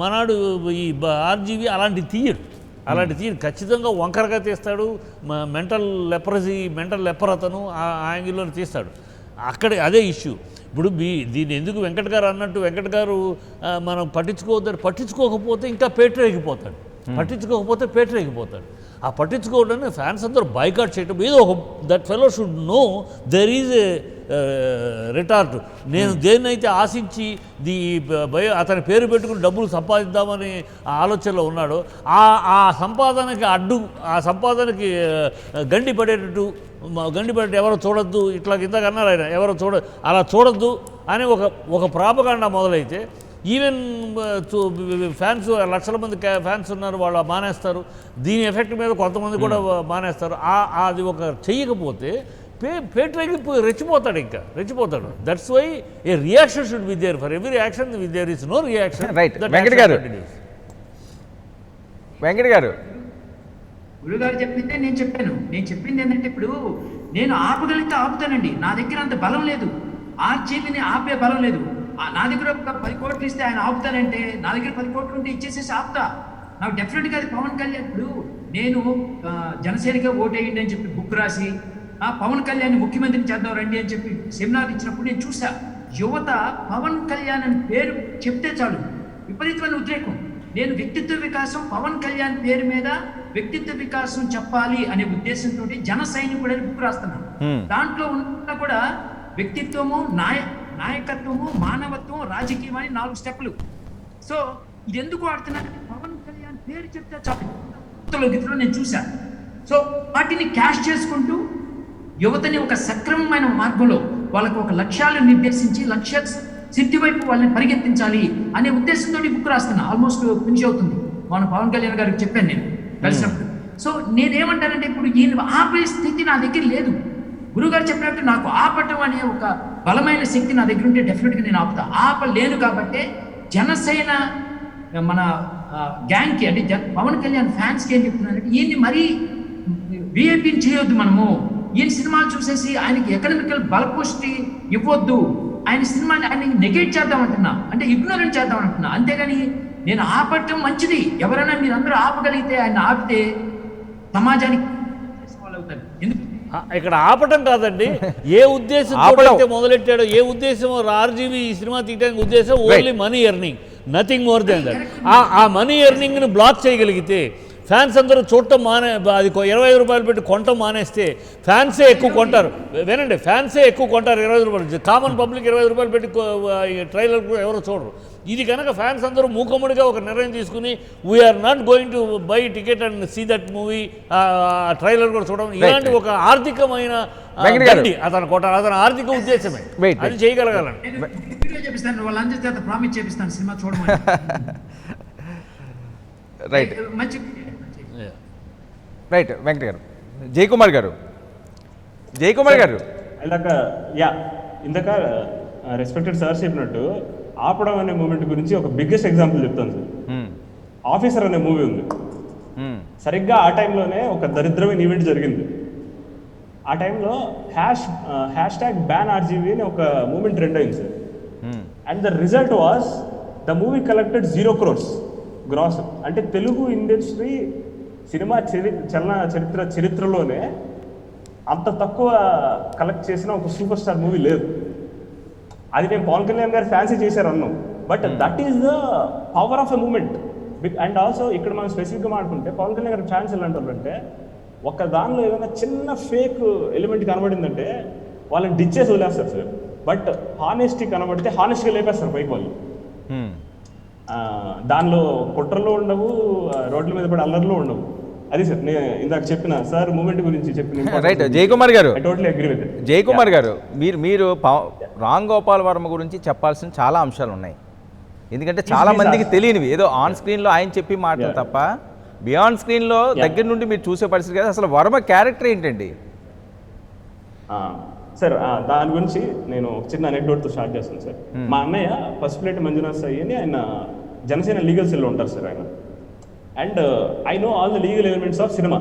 మనాడు ఈ ఆర్జీవి అలాంటి తీయడు. ఖచ్చితంగా వంకరగా తీస్తాడు. మెంటల్ లెపర్ అతను ఆ యాంగిల్లో తీస్తాడు. అక్కడే అదే ఇష్యూ. ఇప్పుడు దీన్ని ఎందుకు వెంకట్ గారు అన్నట్టు, వెంకట్ గారు మనం పట్టించుకోకపోతే ఇంకా పేటరేగిపోతాడు. ఆ పట్టించుకోవడాన్ని ఫ్యాన్స్ అందరూ బాయ్కాట్ చేయటం, ఏదో ఒక that fellow should know there is a retort. నేను దేన్నైతే ఆశించి అతని పేరు పెట్టుకుని డబ్బులు సంపాదిద్దామని ఆలోచనలో ఉన్నాడో, ఆ సంపాదనకి గండి పడేటట్టు ఎవరో చూడొద్దు, ఇట్లా ఇందాక అన్నారు ఆయన, అలా చూడొద్దు అని ఒక ప్రాపగాండా మొదలైతే, ఈవెన్ ఫ్యాన్స్ లక్షల మంది ఫ్యాన్స్ ఉన్నారు, వాళ్ళు మానేస్తారు. దీని ఎఫెక్ట్ మీద కొంతమంది కూడా మానేస్తారు. అది ఒక చెయ్యకపోతే రెచ్చిపోతాడు. That's why a reaction should be there. For every action there is no reaction. Right, Venkat గారు గురుగారు చెప్పిందే నేను చెప్పాను. నేను చెప్పింది ఏంటంటే, ఇప్పుడు నేను ఆపగలిగితే ఆపుతానండి. నా దగ్గర అంత బలం లేదు, ఆర్జీబీని ఆపే బలం లేదు. నా దగ్గర ఒక 10 కోట్లు ఇస్తే ఆయన ఆపుతానంటే, నా దగ్గర 10 కోట్లు ఉంటే ఇచ్చేసేసి ఆపుతా. నాకు డెఫినెట్గా అది పవన్ కళ్యాణ్. ఇప్పుడు నేను జనసేనగా ఓటేయండి అని చెప్పి బుక్ రాసి, పవన్ కళ్యాణ్ ముఖ్యమంత్రిని చేద్దాం రండి అని చెప్పి సెమినార్ ఇచ్చినప్పుడు నేను చూసా, యువత పవన్ కళ్యాణ్ అని పేరు చెప్తే చాలు విపరీతమైన ఉద్రేకం. నేను వ్యక్తిత్వ వికాసం పవన్ కళ్యాణ్ పేరు మీద వ్యక్తిత్వ వికాసం చెప్పాలి అనే ఉద్దేశంతో జన సైనికుడు అని బుక్ రాస్తున్నాను. దాంట్లో ఉన్న కూడా వ్యక్తిత్వము, నాయకత్వము, మానవత్వం, రాజకీయం అని 4 స్టెప్లు. సో ఇది ఎందుకు ఆడుతున్నాను, పవన్ కళ్యాణ్ పేరు చెప్తే చాలు నేను చూశాను. సో వాటిని క్యాష్ చేసుకుంటూ యువతని ఒక సక్రమమైన మార్గంలో వాళ్ళకు ఒక లక్ష్యాలను నిర్దేశించి లక్ష్య సిద్ధి వైపు వాళ్ళని పరిగెత్తించాలి అనే ఉద్దేశంతో బుక్ రాస్తున్నా. ఆల్మోస్ట్ ఫినిష్ అవుతుంది. మన పవన్ కళ్యాణ్ గారికి చెప్పాను నేను కలిసినప్పుడు. సో నేనేమంటానంటే ఇప్పుడు ఈయన ఆపే స్థితి నా దగ్గర లేదు. గురుగారు చెప్పినట్టు నాకు ఆపటం అనే ఒక బలమైన శక్తి నా దగ్గర ఉంటే డెఫినెట్గా నేను ఆపుతా. ఆపలేను కాబట్టి జనసేన మన గ్యాంగ్కి అంటే పవన్ కళ్యాణ్ ఫ్యాన్స్కి ఏం చెప్తున్నానంటే ఈయన్ని మరీ విఐపీని చేయొద్దు. మనము ఈయన సినిమాలు చూసేసి ఆయనకి ఎకనామికల్ బలపుష్టి ఇవ్వద్దు. ఆయన సినిమాని ఆయన నెగెట్ చేద్దామంటున్నా, అంటే ఇగ్నోరెంట్ చేద్దామంటున్నా. అంతేగాని నేను ఆపటం మంచిది. ఎవరైనా మీరందరూ ఆపగలిగితే ఆయన ఆపితే సమాజానికి వాళ్ళు అవుతారు. ఎందుకు ఇక్కడ ఆపటం కాదండి, ఏ ఉద్దేశం మొదలెట్టాడో, ఏ ఉద్దేశం ఆర్జీవీ ఈ సినిమా తీయడానికి ఉద్దేశం only money earning, nothing more than that. ఆ మనీ ఎర్నింగ్ని బ్లాక్ చేయగలిగితే ఫ్యాన్స్ అందరూ చూడటం అది 25 రూపాయలు పెట్టి కొనటం మానేస్తే ఫ్యాన్సే ఎక్కువ కొంటారు. వినండి, ఫ్యాన్సే ఎక్కువ కొంటారు 25 రూపాయలు. కామన్ పబ్లిక్ 25 రూపాయలు పెట్టి ట్రైలర్ కూడా ఎవరో చూడరు. ఇది కనుక ఫ్యాన్స్ అందరూ మూకముడిగా ఒక నిర్ణయం తీసుకుని we are not going to buy ticket and see that movie, trailer కూడా చూడడం, ఇలాంటి ఒక ఆర్థికమైన అతను కొట్టాలి, అతని ఆర్థిక ఉద్దేశమే అది చేయగలగాలండి. చేపిస్తాను, వాళ్ళందరి చేత ప్రామిస్ చేపిస్తాను సినిమా చూడమని. రైట్ మంచి రైట్ వెంకట గారు. జయకుమార్ గారు ఇందాక రెస్పెక్టెడ్ సార్ చెప్పినట్టు ఆపడం అనే మూమెంట్ గురించి ఒక బిగ్గెస్ట్ ఎగ్జాంపుల్ చెప్తాను సార్. ఆఫీసర్ అనే మూవీ ఉంది. సరిగ్గా ఆ టైంలోనే ఒక దరిద్రమైన ఈవెంట్ జరిగింది. ఆ టైంలో హ్యాష్ ట్యాగ్ బ్యాన్ ఆర్జీవీ అని ఒక మూమెంట్ ట్రెండ్ అయింది sir. And the result was the movie collected 0 crores gross. అంటే తెలుగు ఇండస్ట్రీ సినిమా చరిత్రలోనే అంత తక్కువ కలెక్ట్ చేసిన ఒక సూపర్ స్టార్ మూవీ లేదు. అది నేను పవన్ కళ్యాణ్ గారు ఫ్యాన్సీ చేశారు అన్నాం, but that is the power of a moment. And also ఇక్కడ మనం స్పెసిఫిక్గా మాట్లాడుకుంటే పవన్ కళ్యాణ్ గారి ఫ్యాన్స్ ఎలాంటి వాళ్ళు అంటే ఒక దానిలో ఏదైనా చిన్న ఫేక్ ఎలిమెంట్ కనబడిందంటే వాళ్ళని డిచ్చేసి వదిలేస్తారు సార్. బట్ హానెస్టీ కనబడితే హానెస్ట్గా లేపేస్తారు పైకి వాళ్ళు. దానిలో కుట్రలో ఉండవు, రోడ్ల మీద పడి అల్లర్లో ఉండవు. అది సార్ నేను ఇందాక చెప్పిన సార్ మూమెంట్ గురించి చెప్పిన. రైట్ జయకుమార్ గారు, I totally agree with it. Jayakumar గారు, మీరు రామ్ గోపాల్ వర్మ గురించి చెప్పాల్సిన చాలా అంశాలు ఉన్నాయి. ఎందుకంటే చాలా మందికి తెలియనివి, ఏదో ఆన్ స్క్రీన్లో ఆయన చెప్పి మాటలు తప్ప బియాండ్ స్క్రీన్లో దగ్గర నుండి మీరు చూసే పరిస్థితి కదా. అసలు వర్మ క్యారెక్టర్ ఏంటండి సార్? దాని గురించి నేను చిన్న అనెక్డోట్తో స్టార్ట్ చేస్తాను సార్. మా అన్నయ్య పసుపులేటి మంజునాథ్ సాయి అని ఆయన జనసేన లీగల్ సెల్లో ఉంటారు సార్ ఆయన. And I know all the legal elements of cinema,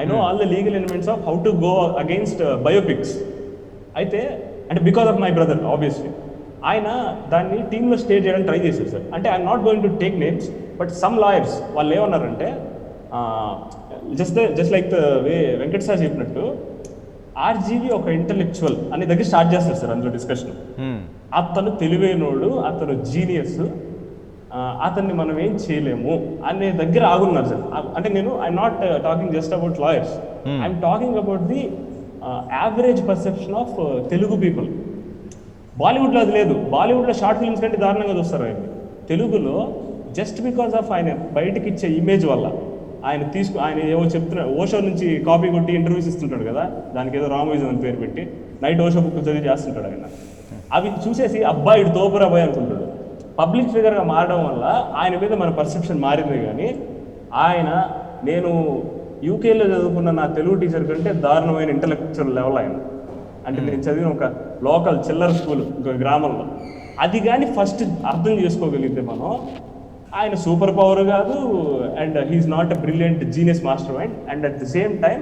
I know all the legal elements of how to go against biopics. అయితే అంటే because of my brother obviously ఆయన దాన్ని టీంలో స్టే చేయడానికి ట్రై చేశారు సార్. అంటే I'm not going to take names, but some lawyers వాళ్ళు ఏమన్నారంటే just like the way Venkat sir చెప్పినట్టు ఆర్జీవీ ఒక ఇంటలెక్చువల్ అనే దగ్గర స్టార్ట్ చేస్తారు సార్ అందులో డిస్కషన్. అతను తెలివైనోడు, అతను జీనియస్, అతన్ని మనం ఏం చేయలేము అనే దగ్గర ఆగున్నారు సార్. అంటే నేను I'm not talking just about lawyers, I'm talking about the average perception of Telugu people. బాలీవుడ్లో అది లేదు. బాలీవుడ్లో షార్ట్ ఫిల్మ్స్ కంటే దారుణంగా చూస్తారు ఆయన. తెలుగులో జస్ట్ బికాస్ ఆఫ్ ఆయన బయటకి ఇచ్చే ఇమేజ్ వల్ల ఆయన ఏవో చెప్తున్నాడు, ఓషో నుంచి కాపీ కొట్టి ఇంటర్వ్యూస్ ఇస్తుంటాడు కదా, దానికి ఏదో రామోయిజం అని పేరు పెట్టి నైట్ ఓషో బుక్ చదివి చేస్తుంటాడు ఆయన. అవి చూసేసి అబ్బాయి తోపురా అబ్బాయి అనుకుంటాడు. పబ్లిక్ ఫిగర్గా మారడం వల్ల ఆయన మీద మన పర్సెప్షన్ మారింది. కానీ నేను యూకేలో చదువుకున్న నా తెలుగు టీచర్ కంటే దారుణమైన ఇంటలెక్చువల్ లెవెల్ ఆయన. అంటే నేను చదివిన ఒక లోకల్ చిల్లర స్కూల్ గ్రామంలో. అది కానీ ఫస్ట్ అర్థం చేసుకోగలిగితే మనం ఆయన సూపర్ పవర్ కాదు, and he's not a brilliant genius master mind. And at the same time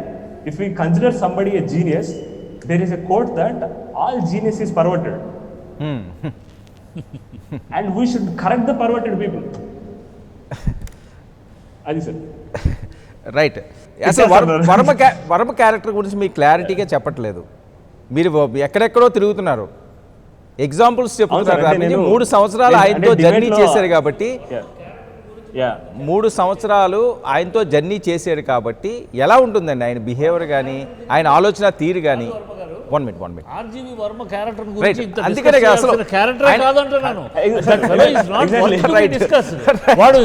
if we consider somebody a genius, there is a quote that all genius is perverted. And we should correct the perverted people. అది sir right. అసలు Varma character గురించి మీకు క్లారిటీగా చెప్పట్లేదు. మీరు ఎక్కడెక్కడో తిరుగుతున్నారు, examples చెప్తున్నారు. 3 సంవత్సరాలు ఆయనతో జర్నీ చేశారు కాబట్టి యా 3 సంవత్సరాలు ఆయనతో జర్నీ చేశాడు కాబట్టి ఎలా ఉంటుందండి ఆయన బిహేవియర్ కానీ ఆయన ఆలోచన తీరు కానీ? 1 minute. RGV Varma character Right. గురించి ఇంత అందుకనే discuss అసలు చేయాల్సిన క్యారెక్టర్ ఆయన- కాదంటున్నాను. Exactly. That fellow is not Exactly. worth to be Right. discussed. వాడు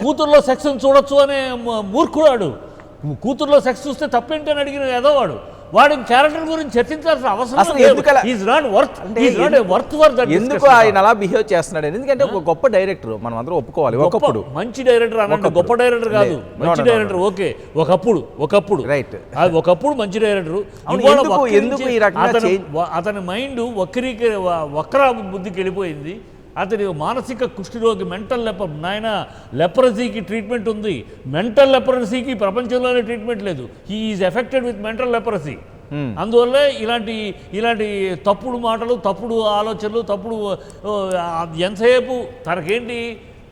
కూతురులో సెక్స్ చూడొచ్చు అనే మూర్ఖుడు. కూతురులో సెక్స్ చూస్తే తప్పేంటి అని అడిగిన ఏదో వాడి క్యారెక్టర్ గురించి చర్చించాల్సిన అవసరం అసలు లేదు. ఎందుకలా- He is not worth for that ఎందుకు discussion. ఆయన అలా బిహేవ్ చేస్తున్నాడు? ఎందుకంటే ఒక గొప్ప డైరెక్టర్, మనం అందరం ఒప్పుకోవాలి. ఒకప్పుడు మంచి డైరెక్టర్ అనంటే గొప్ప డైరెక్టర్ కాదు, మంచి డైరెక్టర్. ఓకే, ఒకప్పుడు రైట్. అది ఒకప్పుడు మంచి డైరెక్టర్. అవును, ఇవాళ ఎందుకు ఈ రకంగా అతని మైండ్ వక్ర బుద్ధికి వెళ్ళిపోయింది. అతని మానసిక కుష్ఠరోగి, మెంటల్ లెపరసీకి ట్రీట్మెంట్ ఉంది. మెంటల్ లెపరసీకి ప్రపంచంలోనే ట్రీట్మెంట్ లేదు. He is affected with mental leprosy. అందువల్లే ఇలాంటి తప్పుడు మాటలు, తప్పుడు ఆలోచనలు, తప్పుడు ఎంతసేపు తనకేంటి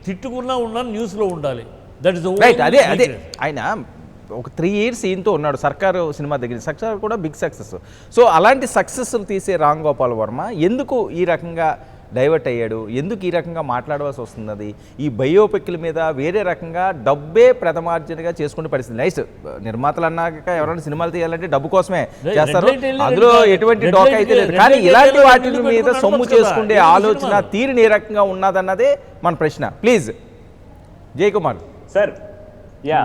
తిట్టుకున్నా న్యూస్లో ఉండాలి. That is right. అదే ఆయన ఒక 3 years ఈయనతో ఉన్నాడు సర్కారు సినిమా దగ్గర. సర్కారు కూడా బిగ్ సక్సెస్. సో అలాంటి సక్సెస్ తీసే రామ్ గోపాల్ వర్మ ఎందుకు ఈ రకంగా డైవర్ట్ అయ్యాడు? ఎందుకు ఈ రకంగా మాట్లాడవలసి వస్తున్నది? ఈ బయోపిక్ల మీద వేరే రకంగా డబ్బే ప్రథమార్జనగా చేసుకునే పరిస్థితి. నైస్, నిర్మాతలు అన్నాక ఎవరైనా సినిమాలు తీయాలంటే డబ్బు కోసమే చేస్తారు, అందులో ఎటువంటి డోకా అయితే లేదు. కానీ ఇలాంటి వాటి మీద సొమ్ము చేసుకునే ఆలోచన తీరుని ఏ రకంగా ఉన్నదన్నదే మన ప్రశ్న. Please Jayakumar sir. యా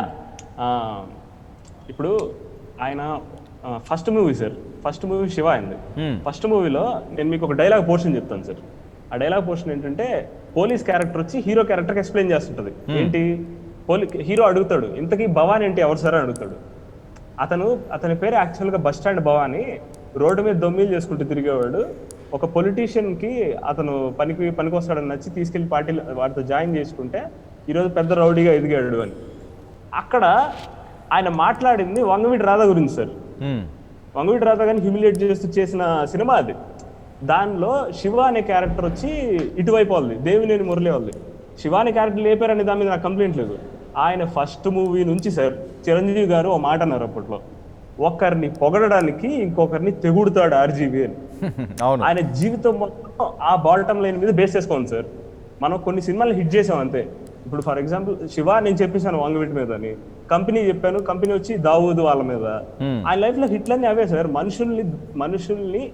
ఇప్పుడు ఆయన ఫస్ట్ మూవీ శివ అయింది. ఫస్ట్ మూవీలో నేను మీకు ఒక డైలాగ్ పోర్షన్ చెప్తాను సార్. ఆ డైలాగ్ పోర్షన్ ఏంటంటే, పోలీస్ క్యారెక్టర్ వచ్చి హీరో క్యారెక్టర్కి ఎక్స్ప్లెయిన్ చేస్తుంటుంది. ఏంటి, హీరో అడుగుతాడు, ఇంతకీ భవానీ అంటే ఎవరు సార్ అని అడుగుతాడు. అతని పేరు యాక్చువల్గా బస్ స్టాండ్ భవానీ. రోడ్డు మీద దొమ్మీలు చేసుకుంటూ తిరిగేవాడు. ఒక పొలిటీషియన్కి అతను పనికి వస్తాడని నచ్చి తీసుకెళ్లి పార్టీలో వాటితో జాయిన్ చేసుకుంటే ఈరోజు పెద్ద రౌడీగా ఎదిగాడు అని. అక్కడ ఆయన మాట్లాడింది వంగవీటి రాధా గురించి సార్. వంగవీటి రాధా గారిని హ్యూమిలేట్ చేస్తూ చేసిన సినిమా అది. దానిలో శివ అనే క్యారెక్టర్ వచ్చి ఇటువైపు వాళ్ళది, దేవినేని మురళి వాళ్ళది. శివ అనే క్యారెక్టర్ లేపారనే దాని మీద నాకు కంప్లైంట్ లేదు. ఆయన ఫస్ట్ మూవీ నుంచి సార్ చిరంజీవి గారు ఓ మాట అన్నారు అప్పట్లో, ఒకరిని పొగడడానికి ఇంకొకరిని తెగుడుతాడు ఆర్జీవి అని. ఆయన జీవితం మొత్తం ఆ బాటమ్ లైన్ మీద బేస్ చేసుకోండి సార్. మనం కొన్ని సినిమాలు హిట్ చేసాం అంతే. ఇప్పుడు ఫర్ ఎగ్జాంపుల్ శివ నేను చెప్పేశాను వంగవీటి మీద అని, కంపెనీ చెప్పాను, కంపెనీ వచ్చి దావూద్ వాళ్ళ మీద. ఆయన లైఫ్ లో హిట్లన్నీ అవే సార్. మనుషుల్ని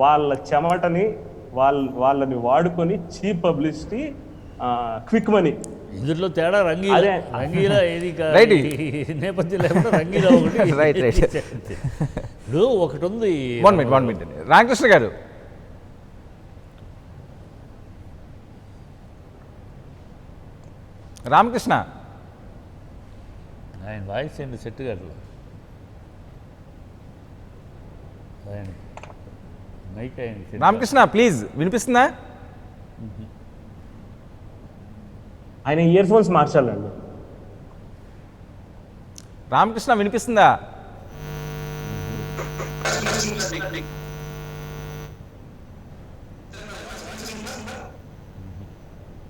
వాళ్ళ చెమటని వాళ్ళని వాడుకొని చీప్ పబ్లిసిటీ, క్విక్ మనీ. ఇందులో తేడా రంగీలా ఏది నేపథ్యం లేకుండా రంగీలా ఒకటి. రైట్. ఇప్పుడు ఒకటి ఉంది. 1 minute. రామకృష్ణ గారు, రామకృష్ణ ఆయన వాయిస్ ఏంటి సెట్ గారు? మైక్ ఆయన రామకృష్ణ ప్లీజ్, వినిపిస్తుందా? ఆయన ఇయర్ ఫోన్స్ మార్చాలండి. రామకృష్ణ వినిపిస్తుందా?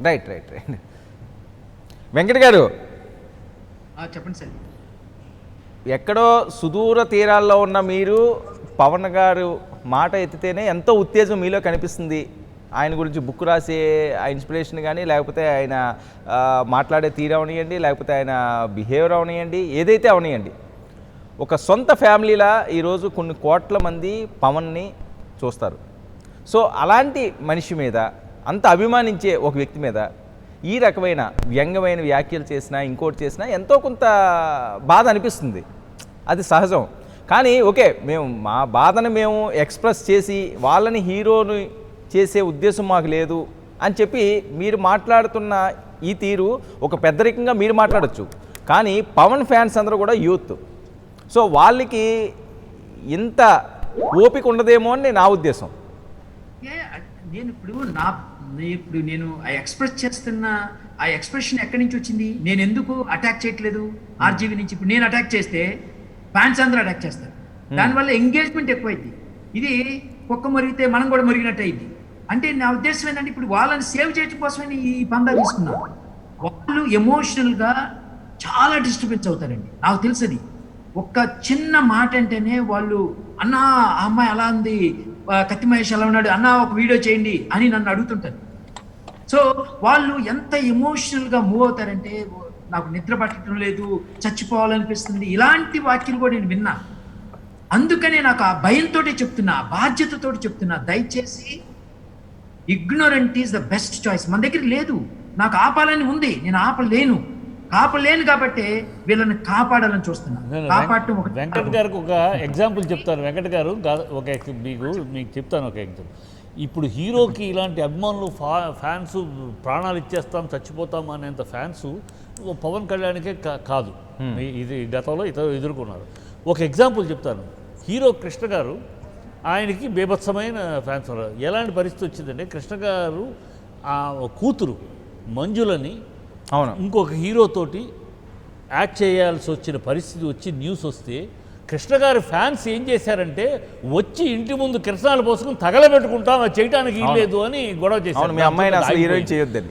రైట్. వెంకట్ గారు, చెప్పండి సార్. ఎక్కడో సుదూర తీరాల్లో ఉన్న మీరు పవన్ గారు మాట ఎత్తితేనే ఎంతో ఉత్తేజం మీలో కనిపిస్తుంది. ఆయన గురించి బుక్ రాసే ఆ ఇన్స్పిరేషన్ కానీ, లేకపోతే ఆయన మాట్లాడే తీరు అవనియండి, లేకపోతే ఆయన బిహేవియర్ అవనియండి, ఏదైతే అవనియండి, ఒక సొంత ఫ్యామిలీలా ఈరోజు కొన్ని కోట్ల మంది పవన్ని చూస్తారు. సో అలాంటి మనిషి మీద, అంత అభిమానించే ఒక వ్యక్తి మీద ఈ రకమైన వ్యంగ్యమైన వ్యాఖ్యలు చేసినా, ఇంకోటి చేసినా ఎంతో కొంత బాధ అనిపిస్తుంది. అది సహజం. కానీ ఓకే, మా బాధను మేము ఎక్స్ప్రెస్ చేసి వాళ్ళని హీరోని చేసే ఉద్దేశం మాకు లేదు అని చెప్పి మీరు మాట్లాడుతున్న ఈ తీరు ఒక పెద్దరికంగా మీరు మాట్లాడచ్చు. కానీ పవన్ ఫ్యాన్స్ అందరూ కూడా యూత్. సో వాళ్ళకి ఇంత ఓపిక ఉండదేమో అని నా ఉద్దేశం. నేను ఎక్స్ప్రెస్ చేస్తున్న ఆ ఎక్స్ప్రెషన్ ఎక్కడి నుంచి వచ్చింది? నేను ఎందుకు అటాక్ చేయట్లేదు ఆర్జీవీ నుంచి? ఇప్పుడు నేను అటాక్ చేస్తే ఫ్యాన్స్ అందరూ అటాక్ చేస్తారు. దానివల్ల ఎంగేజ్మెంట్ ఎక్కువైంది. ఇది కుక్క మురిగితే మనం కూడా మురిగినట్టు అయింది. అంటే నా ఉద్దేశం ఏంటంటే, ఇప్పుడు వాళ్ళని సేవ్ చేయడం కోసమే ఈ పందా తీసుకున్నాను. వాళ్ళు ఎమోషనల్గా చాలా డిస్టర్బెన్స్ అవుతారండి. నాకు తెలుసది. ఒక్క చిన్న మాట అంటేనే వాళ్ళు, అన్నా ఆ అమ్మాయి అలా ఉంది, కత్తి మహేష్ అలా ఉన్నాడు, అన్నా ఒక వీడియో చేయండి అని నన్ను అడుగుతుంటారు. సో వాళ్ళు ఎంత ఎమోషనల్గా మూవ్ అవుతారంటే, నాకు నిద్ర పట్టడం లేదు, చచ్చిపోవాలనిపిస్తుంది, ఇలాంటి వాక్యాలు కూడా నేను విన్నా. అందుకనే నాకు ఆ భయంతో చెప్తున్నా, ఆ బాధ్యతతో చెప్తున్నా, దయచేసి ignorant is the best choice. మన దగ్గర లేదు, నాకు ఆపాలని ఉంది, నేను ఆపలేను కాబట్టి వీళ్ళని కాపాడాలని చూస్తున్నా. కాపాడటం ఒక వెంకట్ గారికి ఒక ఎగ్జాంపుల్ చెప్తాను. వెంకట్ గారు మీకు చెప్తాను ఒక ఎగ్జాంపుల్. ఇప్పుడు హీరోకి ఇలాంటి అభిమానులు ఫ్యాన్స్ ప్రాణాలు ఇచ్చేస్తాం చచ్చిపోతాం అనేంత ఫ్యాన్స్ పవన్ కళ్యాణ్కే కాదు, ఇది గతంలో ఎదుర్కొన్నారు. ఒక ఎగ్జాంపుల్ చెప్తాను. హీరో కృష్ణ గారు, ఆయనకి బీభత్సమైన ఫ్యాన్స్ ఉన్నారు. ఎలాంటి పరిస్థితి వచ్చిందంటే, కృష్ణ గారు ఆ కూతురు మంజులని అవును ఇంకొక హీరోతోటి యాక్ట్ చేయాల్సి వచ్చిన పరిస్థితి వచ్చి న్యూస్ వస్తే, కృష్ణ గారి ఫ్యాన్స్ ఏం చేశారంటే వచ్చి ఇంటి ముందు కిరసనాలు పోసుకుని తగలబెట్టుకుంటాం, అది చేయడానికి లేదు అని గొడవ చేశారు. మీ అమ్మాయిని అసలు హీరోయిన్ చేయొద్దని.